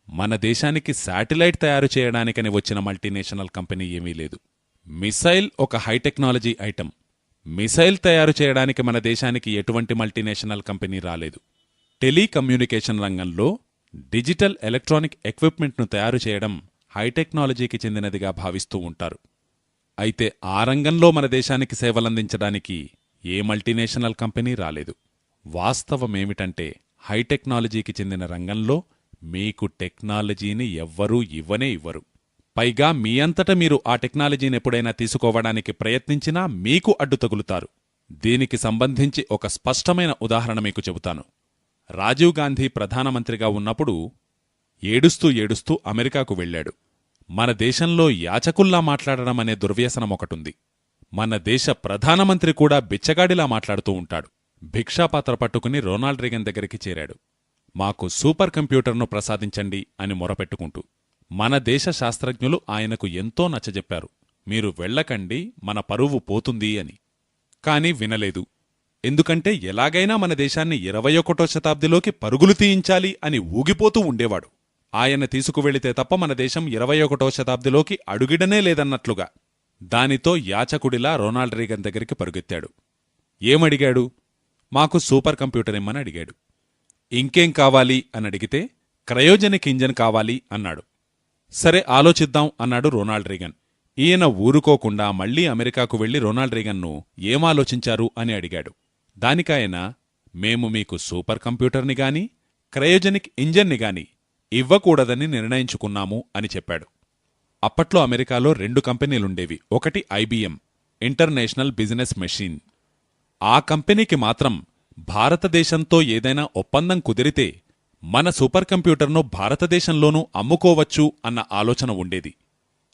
మన దేశానికి శాటిలైట్ తయారు చేయడానికని వచ్చిన మల్టీనేషనల్ కంపెనీ ఏమీ లేదు. మిసైల్ ఒక హైటెక్నాలజీ ఐటెం. మిసైల్ తయారు చేయడానికి మన దేశానికి ఎటువంటి మల్టీనేషనల్ కంపెనీ రాలేదు. టెలికమ్యూనికేషన్ రంగంలో డిజిటల్ ఎలక్ట్రానిక్ ఎక్విప్మెంట్ను తయారు చేయడం హైటెక్నాలజీకి చెందినదిగా భావిస్తూ ఉంటారు. అయితే ఆ రంగంలో మన దేశానికి సేవలందించడానికి ఏ మల్టీనేషనల్ కంపెనీ రాలేదు. వాస్తవమేమిటంటే హైటెక్నాలజీకి చెందిన రంగంలో మీకు టెక్నాలజీని ఎవ్వరూ ఇవ్వనే ఇవ్వరు. పైగా మీ అంతట మీరు ఆ టెక్నాలజీని ఎప్పుడైనా తీసుకోవడానికి ప్రయత్నించినా మీకు అడ్డు తగులుతారు. దీనికి సంబంధించి ఒక స్పష్టమైన ఉదాహరణ మీకు చెబుతాను. రాజీవ్ గాంధీ ప్రధానమంత్రిగా ఉన్నప్పుడు ఏడుస్తూ ఏడుస్తూ అమెరికాకు వెళ్లాడు. మన దేశంలో యాచకుల్లా మాట్లాడడం అనే దుర్వ్యసనం ఒకటుంది. మన దేశ ప్రధానమంత్రి కూడా బిచ్చగాడిలా మాట్లాడుతూ ఉంటాడు. భిక్షాపాత్ర పట్టుకుని రొనాల్డ్ రీగన్ దగ్గరికి చేరాడు. మాకు సూపర్ కంప్యూటర్ను ప్రసాదించండి అని మొరపెట్టుకుంటూ. మన దేశ శాస్త్రజ్ఞులు ఆయనకు ఎంతో నచ్చజెప్పారు, మీరు వెళ్ళకండి, మన పరువు పోతుంది అని. కాని వినలేదు. ఎందుకంటే ఎలాగైనా మన దేశాన్ని 21వ శతాబ్దిలోకి పరుగులు తీయించాలి అని ఊగిపోతూ ఉండేవాడు. ఆయన తీసుకువెళితే తప్ప మన దేశం 21వ శతాబ్దిలోకి అడుగిడనే లేదన్నట్లుగా. దానితో యాచకుడిలా రొనాల్డ్ రీగన్ దగ్గరికి పరుగెత్తాడు. ఏమడిగాడు? మాకు సూపర్ కంప్యూటర్ ఇమ్మని అడిగాడు. ఇంకేం కావాలి అని అడిగితే క్రయోజనిక్ ఇంజన్ కావాలి అన్నాడు. సరే ఆలోచిద్దాం అన్నాడు రొనాల్డ్ రీగన్. ఈయన ఊరుకోకుండా మళ్లీ అమెరికాకు వెళ్లి రొనాల్డ్ రీగన్ను ఏమాలోచించారు అని అడిగాడు. దానికాయన, మేము మీకు సూపర్ కంప్యూటర్ని గాని క్రయోజనిక్ ఇంజన్ని గాని ఇవ్వకూడదని నిర్ణయించుకున్నాము అని చెప్పాడు. అప్పట్లో అమెరికాలో 2 కంపెనీలుండేవి. ఒకటి ఐబిఎం, ఇంటర్నేషనల్ బిజినెస్ మెషిన్. ఆ కంపెనీకి మాత్రం భారతదేశంతో ఏదైనా ఒప్పందం కుదిరితే మన సూపర్ కంప్యూటర్ను భారతదేశంలోనూ అమ్ముకోవచ్చు అన్న ఆలోచన ఉండేది.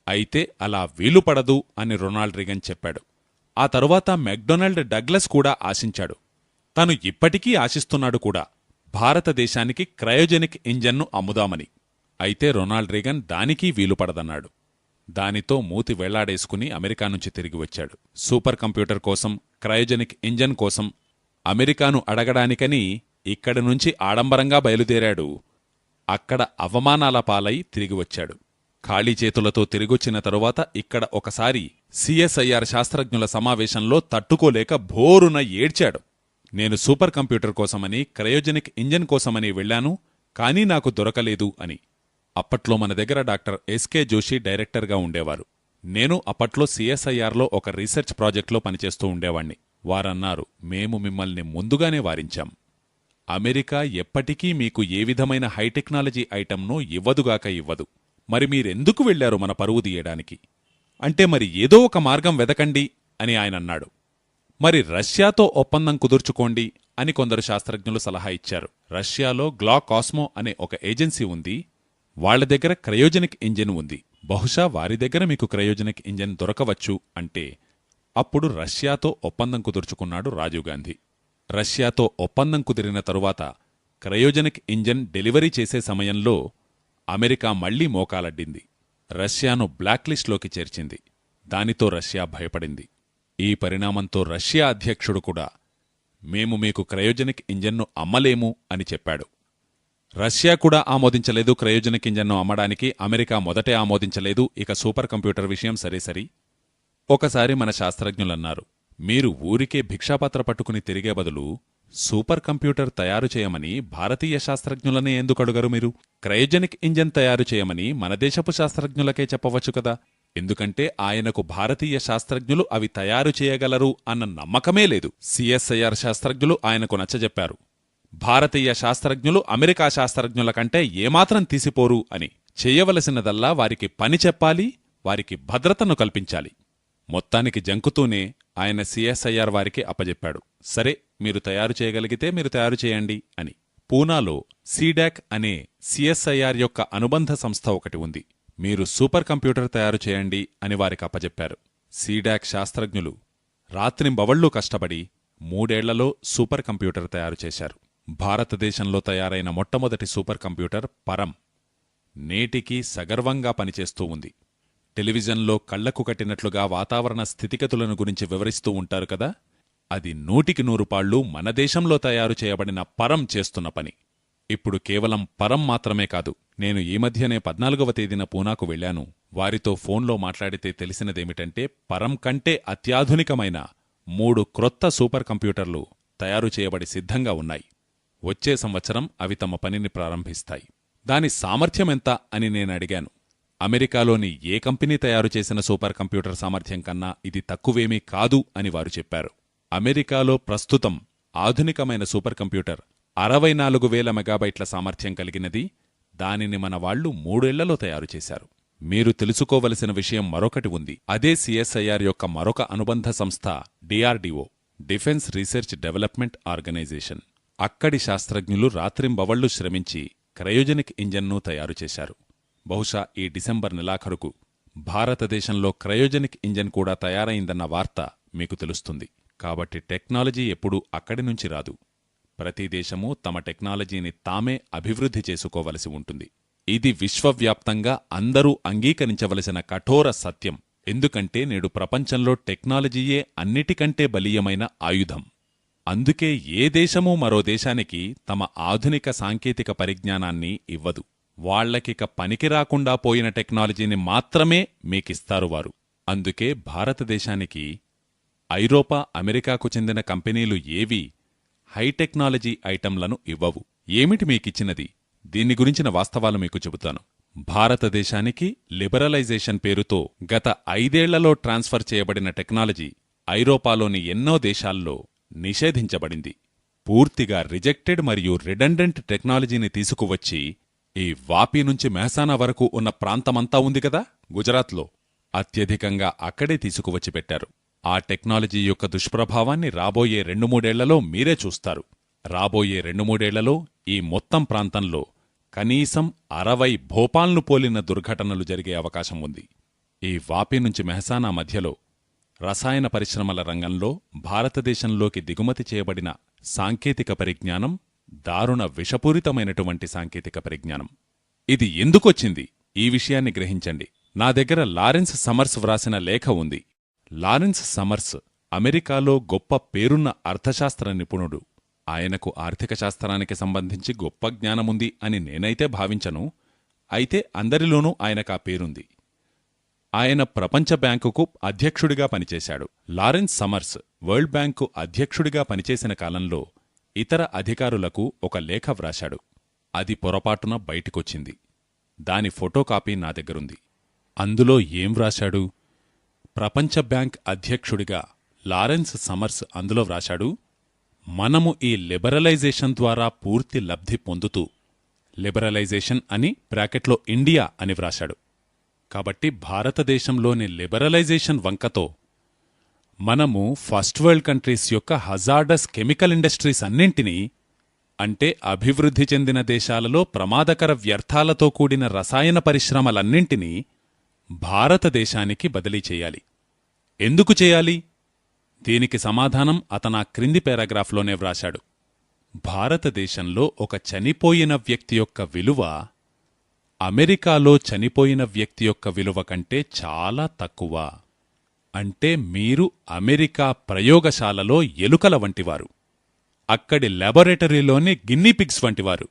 అయితే అలా వీలుపడదు అని రొనాల్డ్ రీగన్ చెప్పాడు. ఆ తరువాత మెక్డొనాల్డ్ డగ్లస్ కూడా ఆశించాడు. తను ఇప్పటికీ ఆశిస్తున్నాడు కూడా భారతదేశానికి క్రయోజెనిక్ ఇంజన్ను అమ్ముదామని. అయితే రొనాల్డ్ రీగన్ దానికీ వీలుపడదన్నాడు. దానితో మూతి వెళ్లాడేసుకుని అమెరికా నుంచి తిరిగి వచ్చాడు. సూపర్ కంప్యూటర్ కోసం, క్రయోజెనిక్ ఇంజన్ కోసం అమెరికాను అడగడానికని ఇక్కడి నుంచి ఆడంబరంగా బయలుదేరాడు. అక్కడ అవమానాల పాలై తిరిగి వచ్చాడు. ఖాళీ చేతులతో తిరిగొచ్చిన తరువాత ఇక్కడ ఒకసారి సిఎస్ఐఆర్ శాస్త్రజ్ఞుల సమావేశంలో తట్టుకోలేక భోరున ఏడ్చాడు. నేను సూపర్ కంప్యూటర్ కోసమని, క్రయోజెనిక్ ఇంజన్ కోసమని వెళ్లాను, కానీ నాకు దొరకలేదు అని. అప్పట్లో మన దగ్గర డాక్టర్ ఎస్కే జోషి డైరెక్టర్గా ఉండేవారు. నేను అప్పట్లో సిఎస్ఐఆర్లో ఒక రీసెర్చ్ ప్రాజెక్ట్లో పనిచేస్తూ ఉండేవాణ్ణి. వారన్నారు, మేము మిమ్మల్ని ముందుగానే వారించాం. అమెరికా ఎప్పటికీ మీకు ఏ విధమైన హైటెక్నాలజీ ఐటంనూ ఇవ్వదుగాక ఇవ్వదు. మరి మీరెందుకు వెళ్లారు మన పరువు తీయడానికి? అంటే మరి ఏదో ఒక మార్గం వెదకండి అని ఆయనన్నాడు. మరి రష్యాతో ఒప్పందం కుదుర్చుకోండి అని కొందరు శాస్త్రజ్ఞులు సలహా ఇచ్చారు. రష్యాలో గ్లాకాస్మో అనే ఒక ఏజెన్సీ ఉంది. వాళ్ల దగ్గర క్రయోజెనిక్ ఇంజిన్ ఉంది. బహుశా వారి దగ్గర మీకు క్రయోజెనిక్ ఇంజిన్ దొరకవచ్చు అంటే అప్పుడు రష్యాతో ఒప్పందం కుదుర్చుకున్నాడు రాజీవ్ గాంధీ. రష్యాతో ఒప్పందం కుదిరిన తరువాత క్రయోజెనిక్ ఇంజన్ డెలివరీ చేసే సమయంలో అమెరికా మళ్లీ మోకాలడ్డింది. రష్యాను బ్లాక్లిస్ట్లోకి చేర్చింది. దానితో రష్యా భయపడింది. ఈ పరిణామంతో రష్యా అధ్యక్షుడు కూడా మేము మీకు క్రయోజెనిక్ ఇంజన్ను అమ్మలేము అని చెప్పాడు. రష్యా కూడా ఆమోదించలేదు క్రయోజెనిక్ ఇంజన్ను అమ్మడానికి. అమెరికా మొదటే ఆమోదించలేదు. ఇక సూపర్ కంప్యూటర్ విషయం సరేసరి. ఒకసారి మన శాస్త్రజ్ఞులన్నారు, మీరు ఊరికే భిక్షాపాత్ర పట్టుకుని తిరిగే బదులు సూపర్ కంప్యూటర్ తయారు చేయమని భారతీయ శాస్త్రజ్ఞులనే ఎందుకడుగరు మీరు? క్రయోజెనిక్ ఇంజన్ తయారు చేయమని మన దేశపు శాస్త్రజ్ఞులకే చెప్పవచ్చు కదా. ఎందుకంటే ఆయనకు భారతీయ శాస్త్రజ్ఞులు అవి తయారు చేయగలరు అన్న నమ్మకమే లేదు. సిఎస్ఐఆర్ శాస్త్రజ్ఞులు ఆయనకు నచ్చజెప్పారు, భారతీయ శాస్త్రజ్ఞులు అమెరికా శాస్త్రజ్ఞుల కంటే ఏమాత్రం తీసిపోరు అని. చెయ్యవలసినదల్లా వారికి పని చెప్పాలి, వారికి భద్రతను కల్పించాలి. మొత్తానికి జంకుతూనే ఆయన సిఎస్ఐఆర్ వారికి అప్పజెప్పాడు. సరే, మీరు తయారు చేయగలిగితే మీరు తయారు చేయండి అని. పూనాలో సీడాక్ అనే సిఎస్ఐఆర్ యొక్క అనుబంధ సంస్థ ఒకటి ఉంది. మీరు సూపర్ కంప్యూటర్ తయారు చేయండి అని వారికి అప్పజెప్పారు. సీడాక్ శాస్త్రజ్ఞులు రాత్రింబవళ్లూ కష్టపడి 3 ఏళ్లలో సూపర్ కంప్యూటర్ తయారు చేశారు. భారతదేశంలో తయారైన మొట్టమొదటి సూపర్ కంప్యూటర్ పరం నేటికీ సగర్వంగా పనిచేస్తూ ఉంది. టెలివిజన్లో కళ్లకు కట్టినట్లుగా వాతావరణ స్థితిగతులను గురించి వివరిస్తూ ఉంటారు కదా, అది 100కి 100 మన దేశంలో తయారు చేయబడిన పరం చేస్తున్న పని. ఇప్పుడు కేవలం పరం మాత్రమే కాదు, నేను ఈ మధ్యనే 14వ తేదీన పూనాకు వెళ్లాను. వారితో ఫోన్లో మాట్లాడితే తెలిసినదేమిటంటే పరం కంటే అత్యాధునికమైన 3 క్రొత్త సూపర్ కంప్యూటర్లు తయారు చేయబడి సిద్ధంగా ఉన్నాయి. వచ్చే సంవత్సరం అవి తమ పనిని ప్రారంభిస్తాయి. దాని సామర్థ్యమెంత అని నేనడిగాను. అమెరికాలోని ఏ కంపెనీ తయారు చేసిన సూపర్ కంప్యూటర్ సామర్థ్యం కన్నా ఇది తక్కువేమీ కాదు అని వారు చెప్పారు. అమెరికాలో ప్రస్తుతం ఆధునికమైన సూపర్ కంప్యూటర్ 64,000 మెగాబైట్ల సామర్థ్యం కలిగినది. దానిని మన వాళ్లు 3 ఏళ్లలో తయారు చేశారు. మీరు తెలుసుకోవలసిన విషయం మరొకటి ఉంది. అదే సిఎస్ఐఆర్ యొక్క మరొక అనుబంధ సంస్థ DRDO, defence research development organisation. అక్కడి శాస్త్రజ్ఞులు రాత్రింబవళ్లు శ్రమించి క్రయోజెనిక్ ఇంజన్ను తయారు చేశారు. బహుశా ఈ డిసెంబర్ నెలాఖరుకు భారతదేశంలో క్రయోజెనిక్ ఇంజన్ కూడా తయారైందన్న వార్త మీకు తెలుస్తుంది. కాబట్టి టెక్నాలజీ ఎప్పుడూ అక్కడి నుంచి రాదు. ప్రతి దేశమూ తమ టెక్నాలజీని తామే అభివృద్ధి చేసుకోవలసి ఉంటుంది. ఇది విశ్వవ్యాప్తంగా అందరూ అంగీకరించవలసిన కఠోర సత్యం. ఎందుకంటే నేడు ప్రపంచంలో టెక్నాలజీయే అన్నిటికంటే బలీయమైన ఆయుధం. అందుకే ఏ దేశమూ మరో దేశానికి తమ ఆధునిక సాంకేతిక పరిజ్ఞానాన్ని ఇవ్వదు. వాళ్లకిక పనికిరాకుండా పోయిన టెక్నాలజీని మాత్రమే మీకిస్తారు వారు. అందుకే భారతదేశానికి ఐరోపా, అమెరికాకు చెందిన కంపెనీలు ఏవీ హైటెక్నాలజీ ఐటంలను ఇవ్వవు. ఏమిటి మీకిచ్చినది? దీన్ని గురించిన వాస్తవాలు మీకు చెబుతాను. భారతదేశానికి లిబరలైజేషన్ పేరుతో గత 5 ఏళ్లలో ట్రాన్స్ఫర్ చేయబడిన టెక్నాలజీ ఐరోపాలోని ఎన్నో దేశాల్లో నిషేధించబడింది. పూర్తిగా రిజెక్టెడ్ మరియు రిడండెంట్ టెక్నాలజీని తీసుకువచ్చి ఈ వాపీ నుంచి మెహసానా వరకు ఉన్న ప్రాంతమంతా ఉంది కదా గుజరాత్లో, అత్యధికంగా అక్కడే తీసుకువచ్చి పెట్టారు. ఆ టెక్నాలజీ యొక్క దుష్ప్రభావాన్ని రాబోయే 2-3 ఏళ్లలో మీరే చూస్తారు. రాబోయే 2-3 ఏళ్లలో ఈ మొత్తం ప్రాంతంలో కనీసం 60 భోపాల్ను పోలిన దుర్ఘటనలు జరిగే అవకాశం ఉంది. ఈ వాపీ నుంచి మెహసానా మధ్యలో రసాయన పరిశ్రమల రంగంలో భారతదేశంలోకి దిగుమతి చేయబడిన సాంకేతిక పరిజ్ఞానం దారుణ విషపూరితమైనటువంటి సాంకేతిక పరిజ్ఞానం. ఇది ఎందుకొచ్చింది? ఈ విషయాన్ని గ్రహించండి. నా దగ్గర లారెన్స్ సమర్స్ వ్రాసిన లేఖ ఉంది. లారెన్స్ సమర్స్ అమెరికాలో గొప్ప పేరున్న అర్థశాస్త్ర నిపుణుడు. ఆయనకు ఆర్థిక శాస్త్రానికి సంబంధించి గొప్ప జ్ఞానముంది అని నేనైతే భావించను. అయితే అందరిలోనూ ఆయనకా పేరుంది. ఆయన ప్రపంచ బ్యాంకుకు అధ్యక్షుడిగా పనిచేశాడు. లారెన్స్ సమర్స్ వరల్డ్ బ్యాంకు అధ్యక్షుడిగా పనిచేసిన కాలంలో ఇతర అధికారులకు ఒక లేఖ వ్రాశాడు. అది పొరపాటున బయటికొచ్చింది. దాని ఫోటోకాపీ నా దగ్గరుంది. అందులో ఏం వ్రాశాడు? ప్రపంచ బ్యాంక్ అధ్యక్షుడిగా లారెన్స్ సమర్స్ అందులో వ్రాశాడు, మనము ఈ లిబరలైజేషన్ ద్వారా పూర్తి లబ్ధి పొందుతూ, లిబరలైజేషన్ అని బ్రాకెట్లో ఇండియా అని వ్రాశాడు. కాబట్టి భారతదేశంలోని లిబరలైజేషన్ వంకతో మనము ఫస్ట్ వరల్డ్ కంట్రీస్ యొక్క హజార్డస్ కెమికల్ ఇండస్ట్రీస్ అన్నింటినీ, అంటే అభివృద్ధి చెందిన దేశాలలో ప్రమాదకర వ్యర్థాలతో కూడిన రసాయన పరిశ్రమలన్నింటినీ భారతదేశానికి బదిలీ చేయాలి. ఎందుకు చేయాలి? దీనికి సమాధానం అతనా క్రింది పారాగ్రాఫ్లోనే వ్రాశాడు. భారతదేశంలో ఒక చనిపోయిన వ్యక్తి యొక్క విలువ అమెరికాలో చనిపోయిన వ్యక్తి యొక్క విలువ కంటే చాలా తక్కువ. అంటే మీరు అమెరికా ప్రయోగశాలలో ఎలుకల వంటివారు, అక్కడి లాబొరేటరీలోని గిన్నీపిగ్స్ వంటివారు.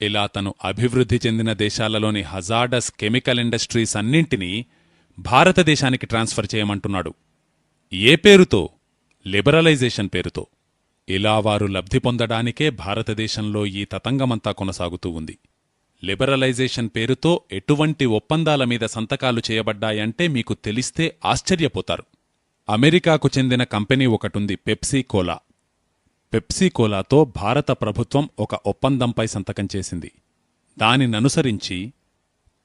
ఇలా తను అభివృద్ధి చెందిన దేశాలలోని హజార్డస్ కెమికల్ ఇండస్ట్రీస్ అన్నింటినీ భారతదేశానికి ట్రాన్స్ఫర్ చేయమంటున్నాడు. ఏ పేరుతో? లిబరలైజేషన్ పేరుతో. ఇలా వారు లబ్ధి పొందడానికే భారతదేశంలో ఈ తతంగమంతా కొనసాగుతూ ఉంది. లిబరలైజేషన్ పేరుతో ఎటువంటి ఒప్పందాల మీద సంతకాలు చేయబడ్డాయంటే మీకు తెలిస్తే ఆశ్చర్యపోతారు. అమెరికాకు చెందిన కంపెనీ ఒకటుంది, పెప్సీకోలా. పెప్సీకోలాతో భారత ప్రభుత్వం ఒక ఒప్పందంపై సంతకం చేసింది. దానిననుసరించి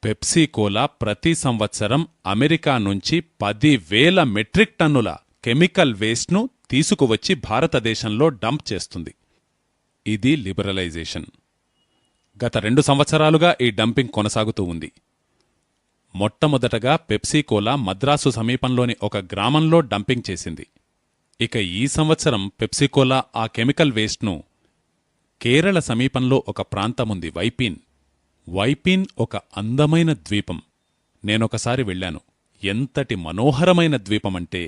పెప్సీకోలా ప్రతి సంవత్సరం అమెరికా నుంచి 10,000 మెట్రిక్ టన్నుల కెమికల్ వేస్ట్ను తీసుకువచ్చి భారతదేశంలో డంప్ చేస్తుంది. ఇది లిబరలైజేషన్. గత 2 సంవత్సరాలుగా ఈ డంపింగ్ కొనసాగుతూ ఉంది. మొట్టమొదటగా పెప్సీకోలా మద్రాసు సమీపంలోని ఒక గ్రామంలో డంపింగ్ చేసింది. ఇక ఈ సంవత్సరం పెప్సీకోలా ఆ కెమికల్ వేస్ట్ను కేరళ సమీపంలో ఒక ప్రాంతముంది, వైపీన్. వైపీన్ ఒక అందమైన ద్వీపం. నేనొకసారి వెళ్ళాను. ఎంతటి మనోహరమైన ద్వీపమంటే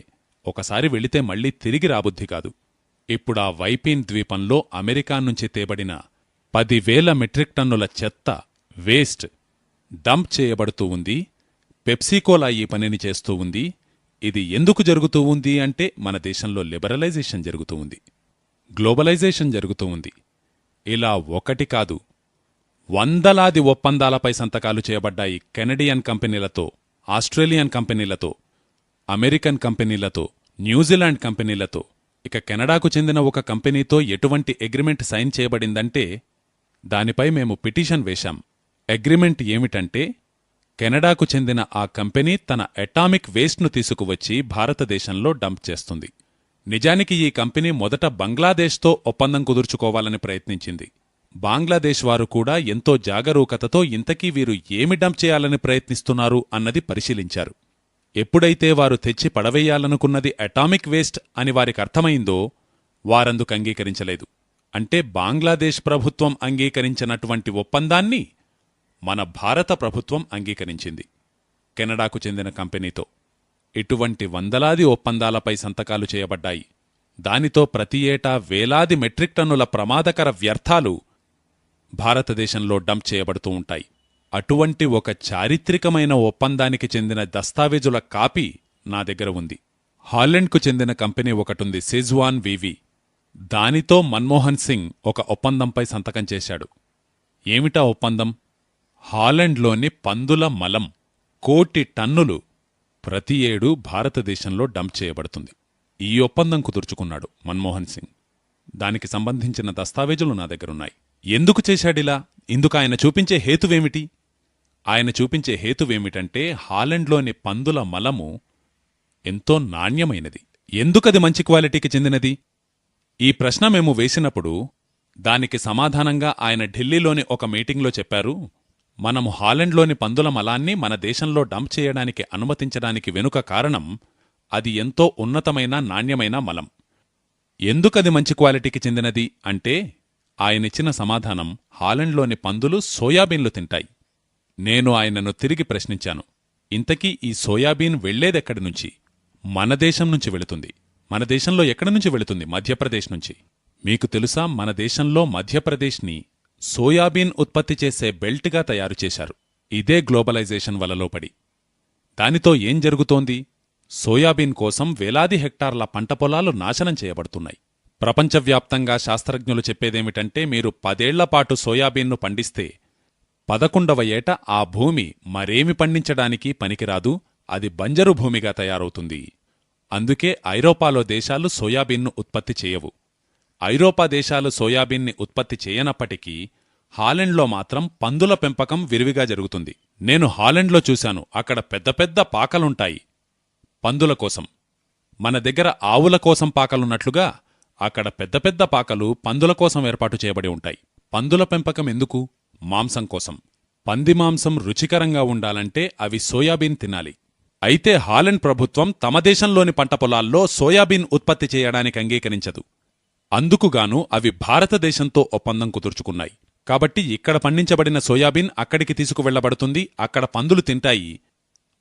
ఒకసారి వెళితే మళ్లీ తిరిగి రాబుద్ధి కాదు. ఇప్పుడా వైపీన్ ద్వీపంలో అమెరికా నుంచి తేబడిన 10,000 మెట్రిక్ టన్నుల చెత్త, వేస్ట్ డంప్ చేయబడుతూ ఉంది. పెప్సీకోలా ఈ పనిని చేస్తూ ఉంది. ఇది ఎందుకు జరుగుతూ ఉంది అంటే మన దేశంలో లిబరలైజేషన్ జరుగుతూ ఉంది, గ్లోబలైజేషన్ జరుగుతూ ఉంది. ఇలా ఒకటి కాదు, వందలాది ఒప్పందాలపై సంతకాలు చేయబడ్డాయి కెనడియన్ కంపెనీలతో, ఆస్ట్రేలియన్ కంపెనీలతో, అమెరికన్ కంపెనీలతో, న్యూజిలాండ్ కంపెనీలతో. ఇక కెనడాకు చెందిన ఒక కంపెనీతో ఎటువంటి అగ్రిమెంట్ సైన్ చేయబడిందంటే దానిపై మేము పిటిషన్ వేశాం. అగ్రిమెంట్ ఏమిటంటే కెనడాకు చెందిన ఆ కంపెనీ తన అటామిక్ వేస్ట్ను తీసుకువచ్చి భారతదేశంలో డంప్ చేస్తుంది. నిజానికి ఈ కంపెనీ మొదట బంగ్లాదేశ్తో ఒప్పందం కుదుర్చుకోవాలని ప్రయత్నించింది. బంగ్లాదేశ్ వారు కూడా ఎంతో జాగరూకతతో ఇంతకీ వీరు ఏమి డంప్ చేయాలని ప్రయత్నిస్తున్నారు అన్నది పరిశీలించారు. ఎప్పుడైతే వారు తెచ్చి పడవేయాలనుకున్నది అటామిక్ వేస్ట్ అని వారికి అర్థమైందో వారందుకు అంగీకరించలేదు. అంటే బంగ్లాదేశ్ ప్రభుత్వం అంగీకరించినటువంటి ఒప్పందాన్ని మన భారత ప్రభుత్వం అంగీకరించింది కెనడాకు చెందిన కంపెనీతో. ఇటువంటి వందలాది ఒప్పందాలపై సంతకాలు చేయబడ్డాయి. దానితో ప్రతి ఏటా వేలాది మెట్రిక్ టన్నుల ప్రమాదకర వ్యర్థాలు భారతదేశంలో డంప్ చేయబడుతూ ఉంటాయి. అటువంటి ఒక చారిత్రికమైన ఒప్పందానికి చెందిన దస్తావేజుల కాపీ నా దగ్గర ఉంది. హాలెండ్కు చెందిన కంపెనీ ఒకటుంది, సెజ్వాన్ వివి. దానితో మన్మోహన్ సింగ్ ఒక ఒప్పందంపై సంతకం చేశాడు. ఏమిటా ఒప్పందం? హాలెండ్లోని పందుల మలం 1,000,000 టన్నులు ప్రతి ఏడూ భారతదేశంలో డంప్ చేయబడుతుంది. ఈ ఒప్పందం కుదుర్చుకున్నాడు మన్మోహన్ సింగ్. దానికి సంబంధించిన దస్తావేజులు నా దగ్గరున్నాయి. ఎందుకు చేశాడిలా? ఇందుకు ఆయన చూపించే హేతువేమిటి? ఆయన చూపించే హేతువేమిటంటే హాలెండ్లోని పందుల మలము ఎంతో నాణ్యమైనది. ఎందుకది మంచి క్వాలిటీకి చెందినది? ఈ ప్రశ్న మేము వేసినప్పుడు దానికి సమాధానంగా ఆయన ఢిల్లీలోని ఒక మీటింగ్లో చెప్పారు, మనము హాలెండ్లోని పందుల మలాన్ని మన దేశంలో డంప్ చేయడానికి అనుమతించడానికి వెనుక కారణం అది ఎంతో ఉన్నతమైన నాణ్యమైన మలం. ఎందుకది మంచి క్వాలిటీకి చెందినది అంటే ఆయనిచ్చిన సమాధానం, హాలండ్లోని పందులు సోయాబీన్లు తింటాయి. నేను ఆయనను తిరిగి ప్రశ్నించాను, ఇంతకీ ఈ సోయాబీన్ వెళ్లేదెక్కడి నుంచి? మన దేశం నుంచి వెళుతుంది. మన దేశంలో ఎక్కడి నుంచి వెళుతుంది? మధ్యప్రదేశ్ నుంచి. మీకు తెలుసా, మన దేశంలో మధ్యప్రదేశ్ని సోయాబీన్ ఉత్పత్తి చేసే బెల్ట్గా తయారుచేశారు. ఇదే గ్లోబలైజేషన్ వలలో పడి. దానితో ఏం జరుగుతోంది? సోయాబీన్ కోసం వేలాది హెక్టార్ల పంట పొలాలు నాశనం చేయబడుతున్నాయి. ప్రపంచవ్యాప్తంగా శాస్త్రజ్ఞులు చెప్పేదేమిటంటే, మీరు 10 ఏళ్లపాటు సోయాబీన్ను పండిస్తే 11వ ఏట ఆ భూమి మరేమి పండించడానికి పనికిరాదు, అది బంజరు భూమిగా తయారవుతుంది. అందుకే ఐరోపాలో దేశాలు సోయాబీన్ను ఉత్పత్తి చేయవు. ఐరోపా దేశాలు సోయాబీన్ని ఉత్పత్తి చేయనప్పటికీ హాలెండ్లో మాత్రం పందుల పెంపకం విరివిగా జరుగుతుంది. నేను హాలెండ్లో చూశాను, అక్కడ పెద్ద పెద్ద పాకలుంటాయి పందుల కోసం. మన దగ్గర ఆవుల కోసం పాకలున్నట్లుగా అక్కడ పెద్ద పెద్ద పాకలు పందుల కోసం ఏర్పాటు చేయబడి ఉంటాయి. పందుల పెంపకం ఎందుకు? మాంసం కోసం. పంది మాంసం రుచికరంగా ఉండాలంటే అవి సోయాబీన్ తినాలి. అయితే హాలెండ్ ప్రభుత్వం తమ దేశంలోని పంట పొలాల్లో సోయాబీన్ ఉత్పత్తి చేయడానికి అంగీకరించదు. అందుకుగాను అవి భారతదేశంతో ఒప్పందం కుదుర్చుకున్నాయి. కాబట్టి ఇక్కడ పండించబడిన సోయాబీన్ అక్కడికి తీసుకువెళ్లబడుతుంది, అక్కడ పందులు తింటాయి.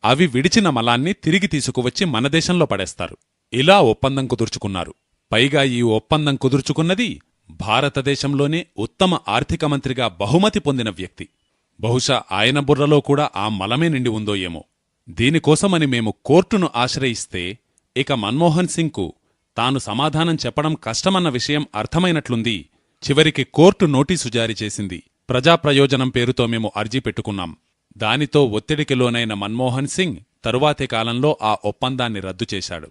అవి విడిచిన మలాన్ని తిరిగి తీసుకువచ్చి మన దేశంలో పడేస్తారు. ఇలా ఒప్పందం కుదుర్చుకున్నారు. పైగా ఈ ఒప్పందం కుదుర్చుకున్నది భారతదేశంలోనే ఉత్తమ ఆర్థిక మంత్రిగా బహుమతి పొందిన వ్యక్తి. బహుశా ఆయన బుర్రలో కూడా ఆ మలమే నిండి ఉందో ఏమో. దీనికోసమని మేము కోర్టును ఆశ్రయిస్తే ఇక మన్మోహన్ సింగ్కు తాను సమాధానం చెప్పడం కష్టమన్న విషయం అర్థమైనట్లుంది. చివరికి కోర్టు నోటీసు జారీ చేసింది. ప్రజాప్రయోజనం పేరుతో మేము అర్జీ పెట్టుకున్నాం. దానితో ఒత్తిడికి లోనైన మన్మోహన్ సింగ్ తరువాతి కాలంలో ఆ ఒప్పందాన్ని రద్దు చేశాడు.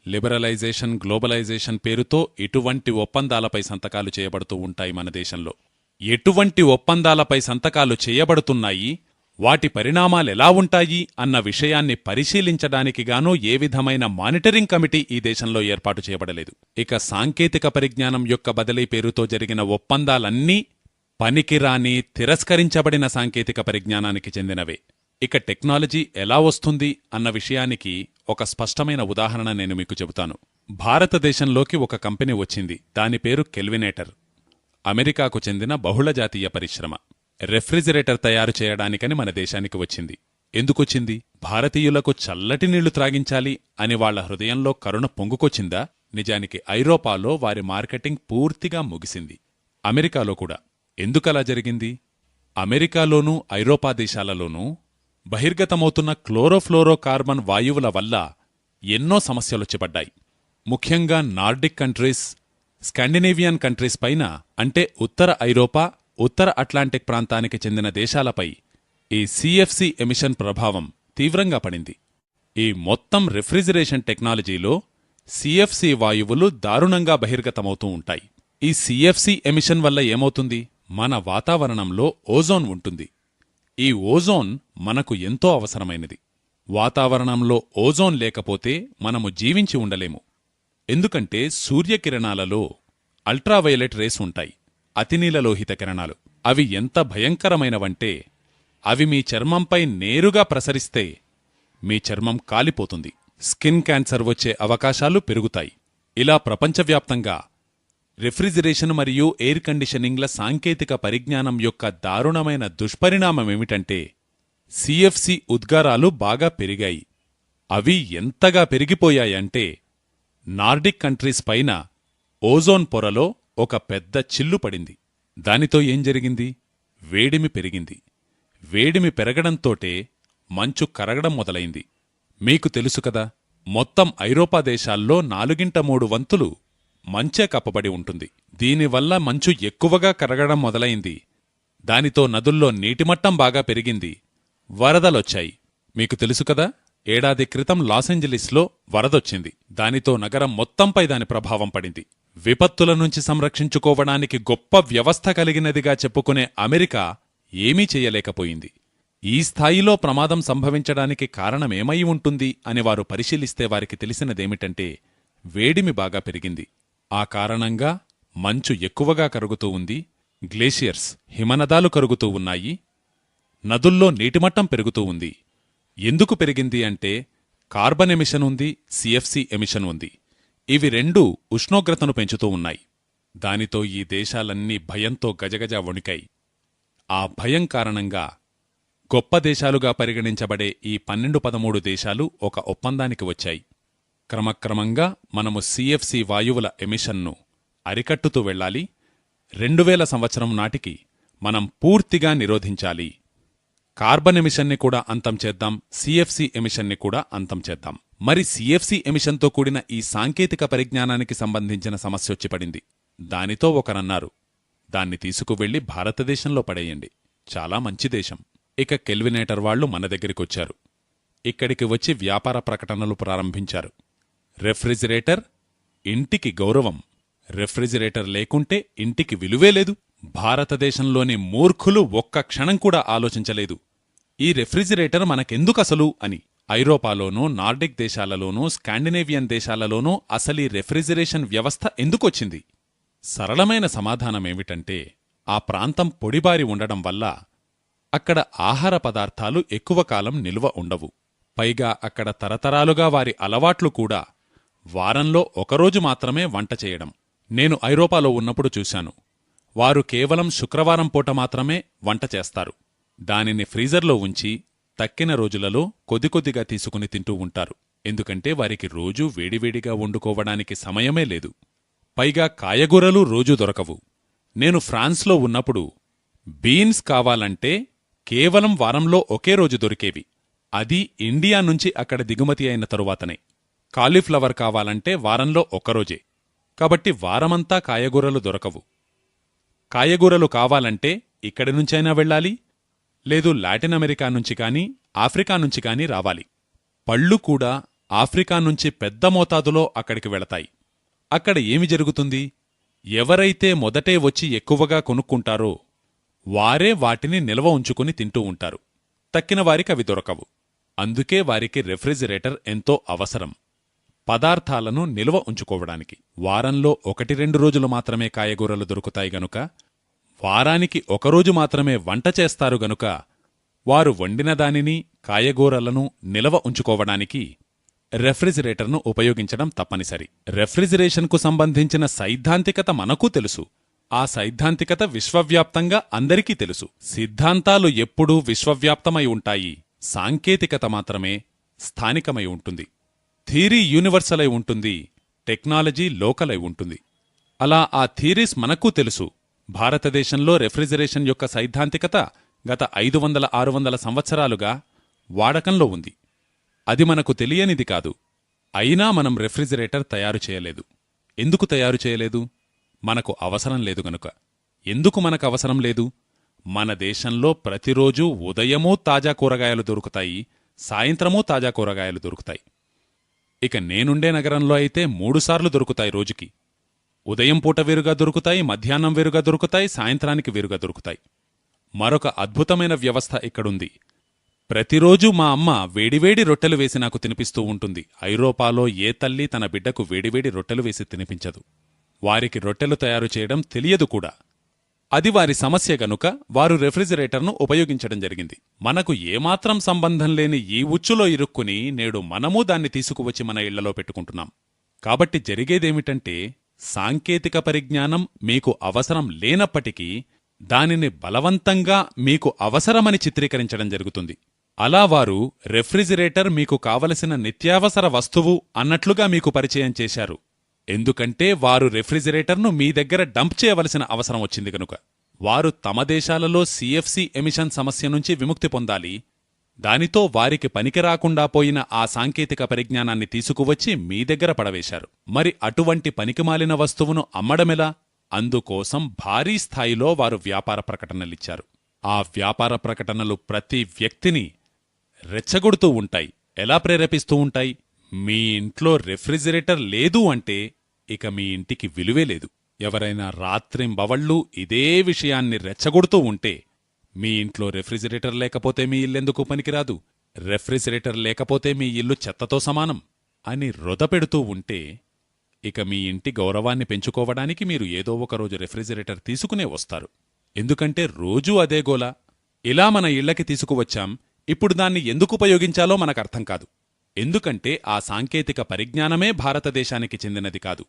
లిబరలైజేషన్, గ్లోబలైజేషన్ పేరుతో ఇటువంటి ఒప్పందాలపై సంతకాలు చేయబడుతూ ఉంటాయి మన దేశంలో. ఎటువంటి ఒప్పందాలపై సంతకాలు చేయబడుతున్నాయి, వాటి పరిణామాలెలా ఉంటాయి అన్న విషయాన్ని పరిశీలించడానికిగానూ ఏ విధమైన మానిటరింగ్ కమిటీ ఈ దేశంలో ఏర్పాటు చేయబడలేదు. ఇక సాంకేతిక పరిజ్ఞానం యొక్క బదిలీ పేరుతో జరిగిన ఒప్పందాలన్నీ పనికిరాని, తిరస్కరించబడిన సాంకేతిక పరిజ్ఞానానికి చెందినవే. ఇక టెక్నాలజీ ఎలా వస్తుంది అన్న విషయానికి ఒక స్పష్టమైన ఉదాహరణ నేను మీకు చెబుతాను. భారతదేశంలోకి ఒక కంపెనీ వచ్చింది. దాని పేరు కెల్వినేటర్. అమెరికాకు చెందిన బహుళజాతీయ పరిశ్రమ. రెఫ్రిజిరేటర్ తయారు చేయడానికని మన దేశానికి వచ్చింది. ఎందుకొచ్చింది? భారతీయులకు చల్లటి నీళ్లు త్రాగించాలి అని వాళ్ల హృదయంలో కరుణ పొంగుకొచ్చిందా? నిజానికి ఐరోపాలో వారి మార్కెటింగ్ పూర్తిగా ముగిసింది. అమెరికాలో కూడా. ఎందుకలా జరిగింది? అమెరికాలోనూ ఐరోపా దేశాలలోనూ బహిర్గతమవుతున్న క్లోరోఫ్లోరోకార్బన్ వాయువుల వల్ల ఎన్నో సమస్యలొచ్చిపడ్డాయి. ముఖ్యంగా నార్డిక్ కంట్రీస్, స్కాండినేవియన్ కంట్రీస్ పైన, అంటే ఉత్తర ఐరోపా, ఉత్తర అట్లాంటిక్ ప్రాంతానికి చెందిన దేశాలపై ఈ సిఎఫ్సి ఎమిషన్ ప్రభావం తీవ్రంగా పడింది. ఈ మొత్తం రిఫ్రిజిరేషన్ టెక్నాలజీలో సిఎఫ్సి వాయువులు దారుణంగా బహిర్గతమవుతూ ఉంటాయి. ఈ సిఎఫ్సి ఎమిషన్ వల్ల ఏమవుతుంది? మన వాతావరణంలో ఓజోన్ ఉంటుంది. ఈ ఓజోన్ మనకు ఎంతో అవసరమైనది. వాతావరణంలో ఓజోన్ లేకపోతే మనము జీవించి ఉండలేము. ఎందుకంటే సూర్యకిరణాలలో అల్ట్రావైలెట్ రేస్ ఉంటాయి, అతినీలలోహిత కిరణాలు. అవి ఎంత భయంకరమైనవంటే అవి మీ చర్మంపై నేరుగా ప్రసరిస్తే మీ చర్మం కాలిపోతుంది. స్కిన్ క్యాన్సర్ వచ్చే అవకాశాలు పెరుగుతాయి. ఇలా ప్రపంచవ్యాప్తంగా రిఫ్రిజిరేషన్ మరియు ఎయిర్ కండిషనింగ్ల సాంకేతిక పరిజ్ఞానం యొక్క దారుణమైన దుష్పరిణామమేమిటంటే సిఎఫ్సి ఉద్గారాలు బాగా పెరిగాయి. అవి ఎంతగా పెరిగిపోయాయంటే నార్డిక్ కంట్రీస్ పైన ఓజోన్ పొరలో ఒక పెద్ద చిల్లు పడింది. దానితో ఏం జరిగింది? వేడిమి పెరిగింది. వేడిమి పెరగడంతోటే మంచు కరగడం మొదలైంది. మీకు తెలుసు కదా, మొత్తం ఐరోపా దేశాల్లో 4/3 వంతులు మంచే కప్పబడి ఉంటుంది. దీనివల్ల మంచు ఎక్కువగా కరగడం మొదలైంది. దానితో నదుల్లో నీటిమట్టం బాగా పెరిగింది. వరదలొచ్చాయి. మీకు తెలుసు కదా, ఏడాది క్రితం లాసెంజలిస్లో వరదొచ్చింది. దానితో నగరం మొత్తంపై దాని ప్రభావం పడింది. విపత్తుల నుంచి సంరక్షించుకోవడానికి గొప్ప వ్యవస్థ కలిగినదిగా చెప్పుకునే అమెరికా ఏమీ చెయ్యలేకపోయింది. ఈ స్థాయిలో ప్రమాదం సంభవించడానికి కారణమేమై ఉంటుంది అని వారు పరిశీలిస్తే వారికి తెలిసినదేమిటంటే వేడిమి బాగా పెరిగింది. ఆ కారణంగా మంచు ఎక్కువగా కరుగుతూ ఉంది. గ్లేషియర్స్, హిమనదాలు కరుగుతూ ఉన్నాయి. నదుల్లో నీటిమట్టం పెరుగుతూ ఉంది. ఎందుకు పెరిగింది అంటే కార్బన్ ఎమిషన్ ఉంది, సిఎఫ్సి ఎమిషన్ ఉంది. ఇవి రెండూ ఉష్ణోగ్రతను పెంచుతూ ఉన్నాయి. దానితో ఈ దేశాలన్నీ భయంతో గజగజ వణికాయి. ఆ భయం కారణంగా గొప్ప దేశాలుగా పరిగణించబడే ఈ 12-13 దేశాలు ఒక ఒప్పందానికి వచ్చాయి. క్రమక్రమంగా మనము సిఎఫ్సి వాయువుల ఎమిషన్ను అరికట్టుతూ వెళ్లాలి. 2000 సంవత్సరం నాటికి మనం పూర్తిగా నిరోధించాలి. కార్బన్ ఎమిషన్ని కూడా అంతం చేద్దాం, సిఎఫ్సి ఎమిషన్ని కూడా అంతం చేద్దాం. మరి సిఎఫ్సి ఎమిషన్తో కూడిన ఈ సాంకేతిక పరిజ్ఞానానికి సంబంధించిన సమస్యొచ్చి పడింది. దానితో ఒకరన్నారు, దాన్ని తీసుకువెళ్లి భారతదేశంలో పడేయండి, చాలా మంచి దేశం. ఇక కెల్వినేటర్ వాళ్లు మన దగ్గరికొచ్చారు. ఇక్కడికి వచ్చి వ్యాపార ప్రకటనలు ప్రారంభించారు. రెఫ్రిజిరేటర్ ఇంటికి గౌరవం, రెఫ్రిజిరేటర్ లేకుంటే ఇంటికి విలువే లేదు. భారతదేశంలోని మూర్ఖులు ఒక్క క్షణం కూడా ఆలోచించలేదు, ఈ రెఫ్రిజిరేటర్ మనకెందుకసలు అని. ఐరోపాలోనూ, నార్డిక్ దేశాలలోనూ, స్కాండినేవియన్ దేశాలలోనూ అసలీ రెఫ్రిజిరేషన్ వ్యవస్థ ఎందుకొచ్చింది? సరళమైన సమాధానమేమిటంటే, ఆ ప్రాంతం పొడిబారి ఉండడం వల్ల అక్కడ ఆహార పదార్థాలు ఎక్కువ కాలం నిల్వ ఉండవు. పైగా అక్కడ తరతరాలుగా వారి అలవాట్లు కూడా వారంలో ఒకరోజు మాత్రమే వంట చేయడం. నేను ఐరోపాలో ఉన్నప్పుడు చూశాను, వారు కేవలం శుక్రవారం పూట మాత్రమే వంట చేస్తారు. దానిని ఫ్రీజర్లో ఉంచి తక్కిన రోజులలో కొద్దికొద్దిగా తీసుకుని తింటూ ఉంటారు. ఎందుకంటే వారికి రోజూ వేడివేడిగా వండుకోవడానికి సమయమే లేదు. పైగా కాయగూరలు రోజూ దొరకవు. నేను ఫ్రాన్స్లో ఉన్నప్పుడు బీన్స్ కావాలంటే కేవలం వారంలో ఒకే రోజు దొరికేవి. అది ఇండియా నుంచి అక్కడ దిగుమతి అయిన తరువాతనే. కాలీఫ్లవర్ కావాలంటే వారంలో ఒక్కరోజే. కాబట్టి వారమంతా కాయగూరలు దొరకవు. కాయగూరలు కావాలంటే ఇక్కడి నుంచైనా వెళ్ళాలి, లేదు లాటిన్ అమెరికా నుంచి కానీ ఆఫ్రికా నుంచి కానీ రావాలి. పళ్ళు కూడా ఆఫ్రికా నుంచి పెద్ద మోతాదులో అక్కడికి వెళతాయి. అక్కడ ఏమి జరుగుతుంది? ఎవరైతే మొదటే వచ్చి ఎక్కువగా కొనుక్కుంటారో వారే వాటిని నిల్వ ఉంచుకుని తింటూ ఉంటారు. తక్కిన వారికి అవి దొరకవు. అందుకే వారికి రెఫ్రిజిరేటర్ ఎంతో అవసరం, పదార్థాలను నిల్వ ఉంచుకోవడానికి. వారంలో 1-2 రోజులు మాత్రమే కాయగూరలు దొరుకుతాయి గనుక, వారానికి ఒకరోజు మాత్రమే వంట చేస్తారు గనుక, వారు వండిన దానిని, కాయగూరలను నిల్వ ఉంచుకోవడానికి రెఫ్రిజిరేటర్ను ఉపయోగించడం తప్పనిసరి. రెఫ్రిజిరేషన్కు సంబంధించిన సైద్ధాంతికత మనకూ తెలుసు. ఆ సైద్ధాంతికత విశ్వవ్యాప్తంగా అందరికీ తెలుసు. సిద్ధాంతాలు ఎప్పుడూ విశ్వవ్యాప్తమై ఉంటాయి, సాంకేతికత మాత్రమే స్థానికమై ఉంటుంది. థీరీ యూనివర్సలై ఉంటుంది, టెక్నాలజీ లోకలై ఉంటుంది. అలా ఆ థీరీస్ మనకూ తెలుసు. భారతదేశంలో రెఫ్రిజిరేషన్ యొక్క సైద్ధాంతికత గత 500-600 సంవత్సరాలుగా వాడకంలో ఉంది. అది మనకు తెలియనిది కాదు. అయినా మనం రెఫ్రిజిరేటర్ తయారు చేయలేదు. ఎందుకు తయారు చేయలేదు? మనకు అవసరం లేదు గనుక. ఎందుకు మనకు అవసరం లేదు? మన దేశంలో ప్రతిరోజూ ఉదయమూ తాజా కూరగాయలు దొరుకుతాయి, సాయంత్రమూ తాజా కూరగాయలు దొరుకుతాయి. ఇక నేనుండే నగరంలో అయితే 3 సార్లు దొరుకుతాయి రోజుకి. ఉదయం పూట వేరుగా దొరుకుతాయి, మధ్యాహ్నం వేరుగా దొరుకుతాయి, సాయంత్రానికి వేరుగా దొరుకుతాయి. మరొక అద్భుతమైన వ్యవస్థ ఇక్కడుంది. ప్రతిరోజూ మా అమ్మ వేడివేడి రొట్టెలు వేసి నాకు తినిపిస్తూ ఉంటుంది. ఐరోపాలో ఏ తల్లి తన బిడ్డకు వేడివేడి రొట్టెలు వేసి తినిపించదు. వారికి రొట్టెలు తయారు చేయడం తెలియదు కూడా. అది వారి సమస్య గనుక వారు రెఫ్రిజిరేటర్ను ఉపయోగించడం జరిగింది. మనకు ఏమాత్రం సంబంధం లేని ఈ ఉచ్చులో ఇరుక్కుని నేడు మనమూ దాన్ని తీసుకువచ్చి మన ఇళ్లలో పెట్టుకుంటున్నాం. కాబట్టి జరిగేదేమిటంటే, సాంకేతిక పరిజ్ఞానం మీకు అవసరం లేనప్పటికీ దానిని బలవంతంగా మీకు అవసరమని చిత్రీకరించడం జరుగుతుంది. అలా వారు రెఫ్రిజిరేటర్ మీకు కావలసిన నిత్యావసర వస్తువు అన్నట్లుగా మీకు పరిచయం చేశారు. ఎందుకంటే వారు రెఫ్రిజిరేటర్ను మీ దగ్గర డంప్ చేయవలసిన అవసరం వచ్చింది గనుక. వారు తమ దేశాలలో సిఎఫ్సి ఎమిషన్ సమస్య నుంచి విముక్తి పొందాలి. దానితో వారికి పనికిరాకుండా పోయిన ఆ సాంకేతిక పరిజ్ఞానాన్ని తీసుకువచ్చి మీ దగ్గర పడవేశారు. మరి అటువంటి పనికిమాలిన వస్తువును అమ్మడమెలా? అందుకోసం భారీ స్థాయిలో వారు వ్యాపార ప్రకటనలిచ్చారు. ఆ వ్యాపార ప్రకటనలు ప్రతి వ్యక్తిని రెచ్చగొడుతూ ఉంటాయి. ఎలా ప్రేరేపిస్తూ ఉంటాయి? మీ ఇంట్లో రెఫ్రిజిరేటర్ లేదు అంటే ఇక మీ ఇంటికి విలువే లేదు. ఎవరైనా రాత్రింబవళ్ళూ ఇదే విషయాన్ని రెచ్చగొడుతూ ఉంటే, మీ ఇంట్లో రెఫ్రిజిరేటర్ లేకపోతే మీ ఇల్లెందుకు పనికిరాదు, రెఫ్రిజిరేటర్ లేకపోతే మీ ఇల్లు చెత్తతో సమానం అని రొదపెడుతూ ఉంటే, ఇక మీ ఇంటి గౌరవాన్ని పెంచుకోవడానికి మీరు ఏదో ఒకరోజు రెఫ్రిజిరేటర్ తీసుకునే వస్తారు. ఎందుకంటే రోజూ అదే గోల. ఇలా మన ఇళ్లకి తీసుకువచ్చాం, ఇప్పుడు దాన్ని ఎందుకు ఉపయోగించాలో మనకర్థం కాదు. ఎందుకంటే ఆ సాంకేతిక పరిజ్ఞానమే భారతదేశానికి చెందినది కాదు,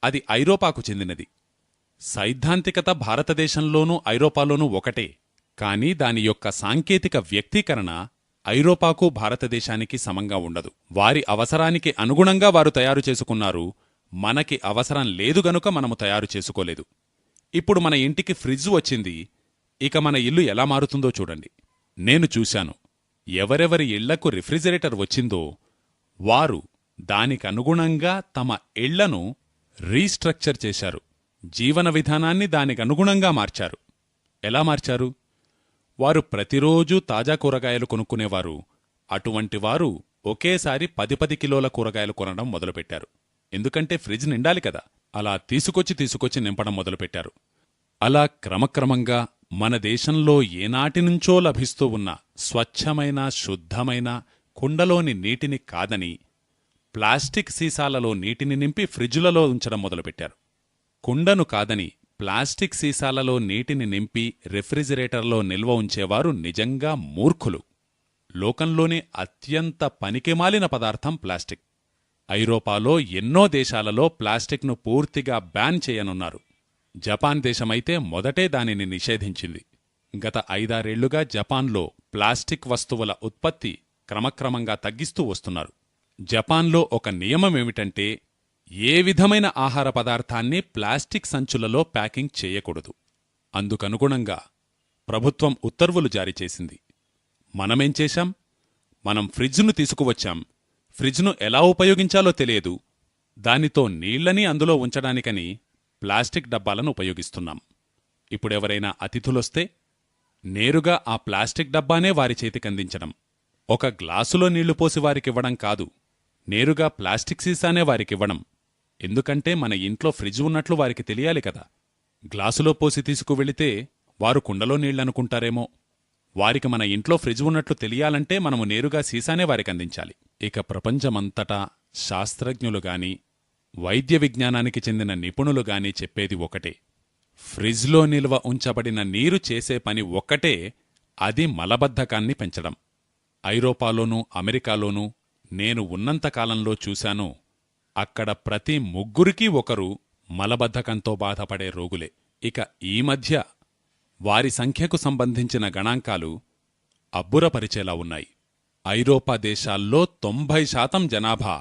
అది ఐరోపాకు చెందినది. సైద్ధాంతికత భారతదేశంలోనూ ఐరోపాలోనూ ఒకటే, కాని దాని యొక్క సాంకేతిక వ్యక్తీకరణ ఐరోపాకు భారతదేశానికి సమంగా ఉండదు. వారి అవసరానికి అనుగుణంగా వారు తయారు చేసుకున్నారు, మనకి అవసరం లేదు గనుక మనము తయారు చేసుకోలేదు. ఇప్పుడు మన ఇంటికి ఫ్రిడ్జ్ వచ్చింది, ఇక మన ఇల్లు ఎలా మారుతుందో చూడండి. నేను చూశాను, ఎవరెవరి ఇళ్లకు రిఫ్రిజిరేటర్ వచ్చిందో వారు దానికనుగుణంగా తమ ఇళ్లను రీస్ట్రక్చర్ చేశారు, జీవన విధానాన్ని దానికనుగుణంగా మార్చారు. ఎలా మార్చారు? వారు ప్రతిరోజూ తాజా కూరగాయలు కొనుక్కునేవారు, అటువంటివారు ఒకేసారి 10 కిలోల కూరగాయలు కొనడం మొదలుపెట్టారు. ఎందుకంటే ఫ్రిడ్జ్ నిండాలి కదా. అలా తీసుకొచ్చి నింపడం మొదలుపెట్టారు. అలా క్రమక్రమంగా మన దేశంలో ఏనాటినుంచో లభిస్తూ ఉన్న స్వచ్ఛమైన శుద్ధమైన కుండలోని నీటిని కాదని ప్లాస్టిక్ సీసాలలో నీటిని నింపి ఫ్రిడ్జులలో ఉంచడం మొదలుపెట్టారు. కుండను కాదని ప్లాస్టిక్ సీసాలలో నీటిని నింపి రెఫ్రిజిరేటర్లో నిల్వ ఉంచేవారు నిజంగా మూర్ఖులు. లోకంలోనే అత్యంత పనికిమాలిన పదార్థం ప్లాస్టిక్. ఐరోపాలో ఎన్నో దేశాలలో ప్లాస్టిక్ను పూర్తిగా బ్యాన్ చేయనున్నారు. జపాన్ దేశమైతే మొదటే దానిని నిషేధించింది. గత 5-6 ఏళ్లుగా జపాన్లో ప్లాస్టిక్ వస్తువుల ఉత్పత్తి క్రమక్రమంగా తగ్గిస్తూ వస్తున్నారు. జపాన్లో ఒక నియమమేమిటంటే, ఏ విధమైన ఆహార పదార్థాన్ని ప్లాస్టిక్ సంచులలో ప్యాకింగ్ చేయకూడదు. అందుకనుగుణంగా ప్రభుత్వం ఉత్తర్వులు జారీ చేసింది. మనమేం చేశాం? మనం ఫ్రిడ్జ్ను తీసుకువచ్చాం. ఫ్రిడ్జ్ను ఎలా ఉపయోగించాలో తెలియదు, దానితో నీళ్లని అందులో ఉంచడానికని ప్లాస్టిక్ డబ్బాలను ఉపయోగిస్తున్నాం. ఇప్పుడెవరైనా అతిథులొస్తే నేరుగా ఆ ప్లాస్టిక్ డబ్బానే వారి చేతికందించడం, ఒక గ్లాసులో నీళ్లు పోసి వారికివ్వడం కాదు, నేరుగా ప్లాస్టిక్ సీసానే వారికివ్వడం. ఎందుకంటే మన ఇంట్లో ఫ్రిడ్జ్ ఉన్నట్లు వారికి తెలియాలి కదా. గ్లాసులో పోసి తీసుకువెళితే వారు కుండలో నీళ్లనుకుంటారేమో. వారికి మన ఇంట్లో ఫ్రిడ్జ్ ఉన్నట్లు తెలియాలంటే మనము నేరుగా సీసానే వారికందించాలి. ఇక ప్రపంచమంతటా శాస్త్రజ్ఞులుగాని వైద్య విజ్ఞానానికి చెందిన నిపుణులుగాని చెప్పేది ఒకటే, ఫ్రిడ్జ్లో నిల్వ ఉంచబడిన నీరు చేసే పని ఒక్కటే, అది మలబద్ధకాన్ని పెంచడం. ఐరోపాలోనూ అమెరికాలోనూ నేను ఉన్నంతకాలంలో చూశాను, అక్కడ ప్రతి 3 ఒకరు మలబద్ధకంతో బాధపడే రోగులే. ఇక ఈ మధ్య వారి సంఖ్యకు సంబంధించిన గణాంకాలు అబ్బురపరిచేలా ఉన్నాయి. ఐరోపా దేశాల్లో 90% జనాభా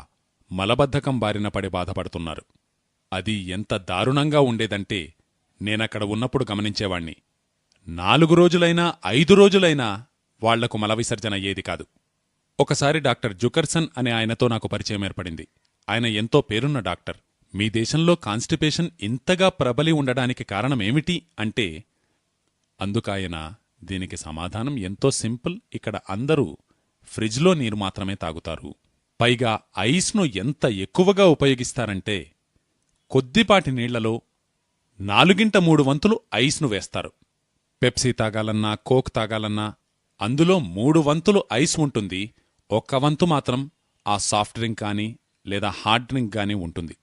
మలబద్ధకం బారిన పడి బాధపడుతున్నారు. అది ఎంత దారుణంగా ఉండేదంటే, నేనక్కడ ఉన్నప్పుడు గమనించేవాణ్ణి. 4 రోజులైనా 5 రోజులైనా వాళ్లకు మలవిసర్జన అయ్యేది కాదు. ఒకసారి డాక్టర్ జుకర్సన్ అనే ఆయనతో నాకు పరిచయం ఏర్పడింది. ఆయన ఎంతో పేరున్న డాక్టర్. మీ దేశంలో కాన్స్టిపేషన్ ఇంతగా ప్రబలి ఉండడానికి కారణమేమిటి అంటే, అందుకాయన దీనికి సమాధానం ఎంతో సింపుల్. ఇక్కడ అందరూ ఫ్రిడ్జ్లో నీరు మాత్రమే తాగుతారు. పైగా ఐస్ను ఎంత ఎక్కువగా ఉపయోగిస్తారంటే, కొద్దిపాటి నీళ్లలో 4 వంతులు ఐస్ను వేస్తారు. పెప్సీ తాగాలన్నా కోక్ తాగాలన్నా అందులో 3 వంతులు ఐస్ ఉంటుంది, 1 వంతు మాత్రం ఆ సాఫ్ట్ డ్రింక్ కానీ లేదా హార్డ్ డ్రింక్ గానీ ఉంటుంది.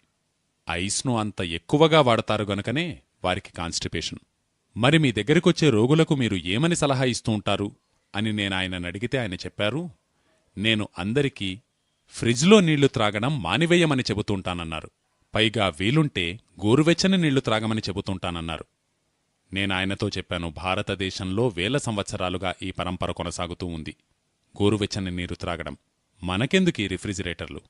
ఐస్ను అంత ఎక్కువగా వాడతారు గనుకనే వారికి కాన్స్టిపేషన్. మరి మీ దగ్గరికొచ్చే రోగులకు మీరు ఏమని సలహా ఇస్తూ ఉంటారు అని నేనాయననడిగితే ఆయన చెప్పారు, నేను అందరికీ ఫ్రిడ్జ్లో నీళ్లు త్రాగడం మానివేయమని చెబుతుంటానన్నారు. పైగా వీలుంటే గోరువెచ్చని నీళ్లు త్రాగమని చెబుతుంటానన్నారు. నేనాయనతో చెప్పాను, భారతదేశంలో 1000 సంవత్సరాలుగా ఈ పరంపర కొనసాగుతూ ఉంది, గోరువెచ్చని నీరు త్రాగడం. మనకెందుకీ రిఫ్రిజిరేటర్లు?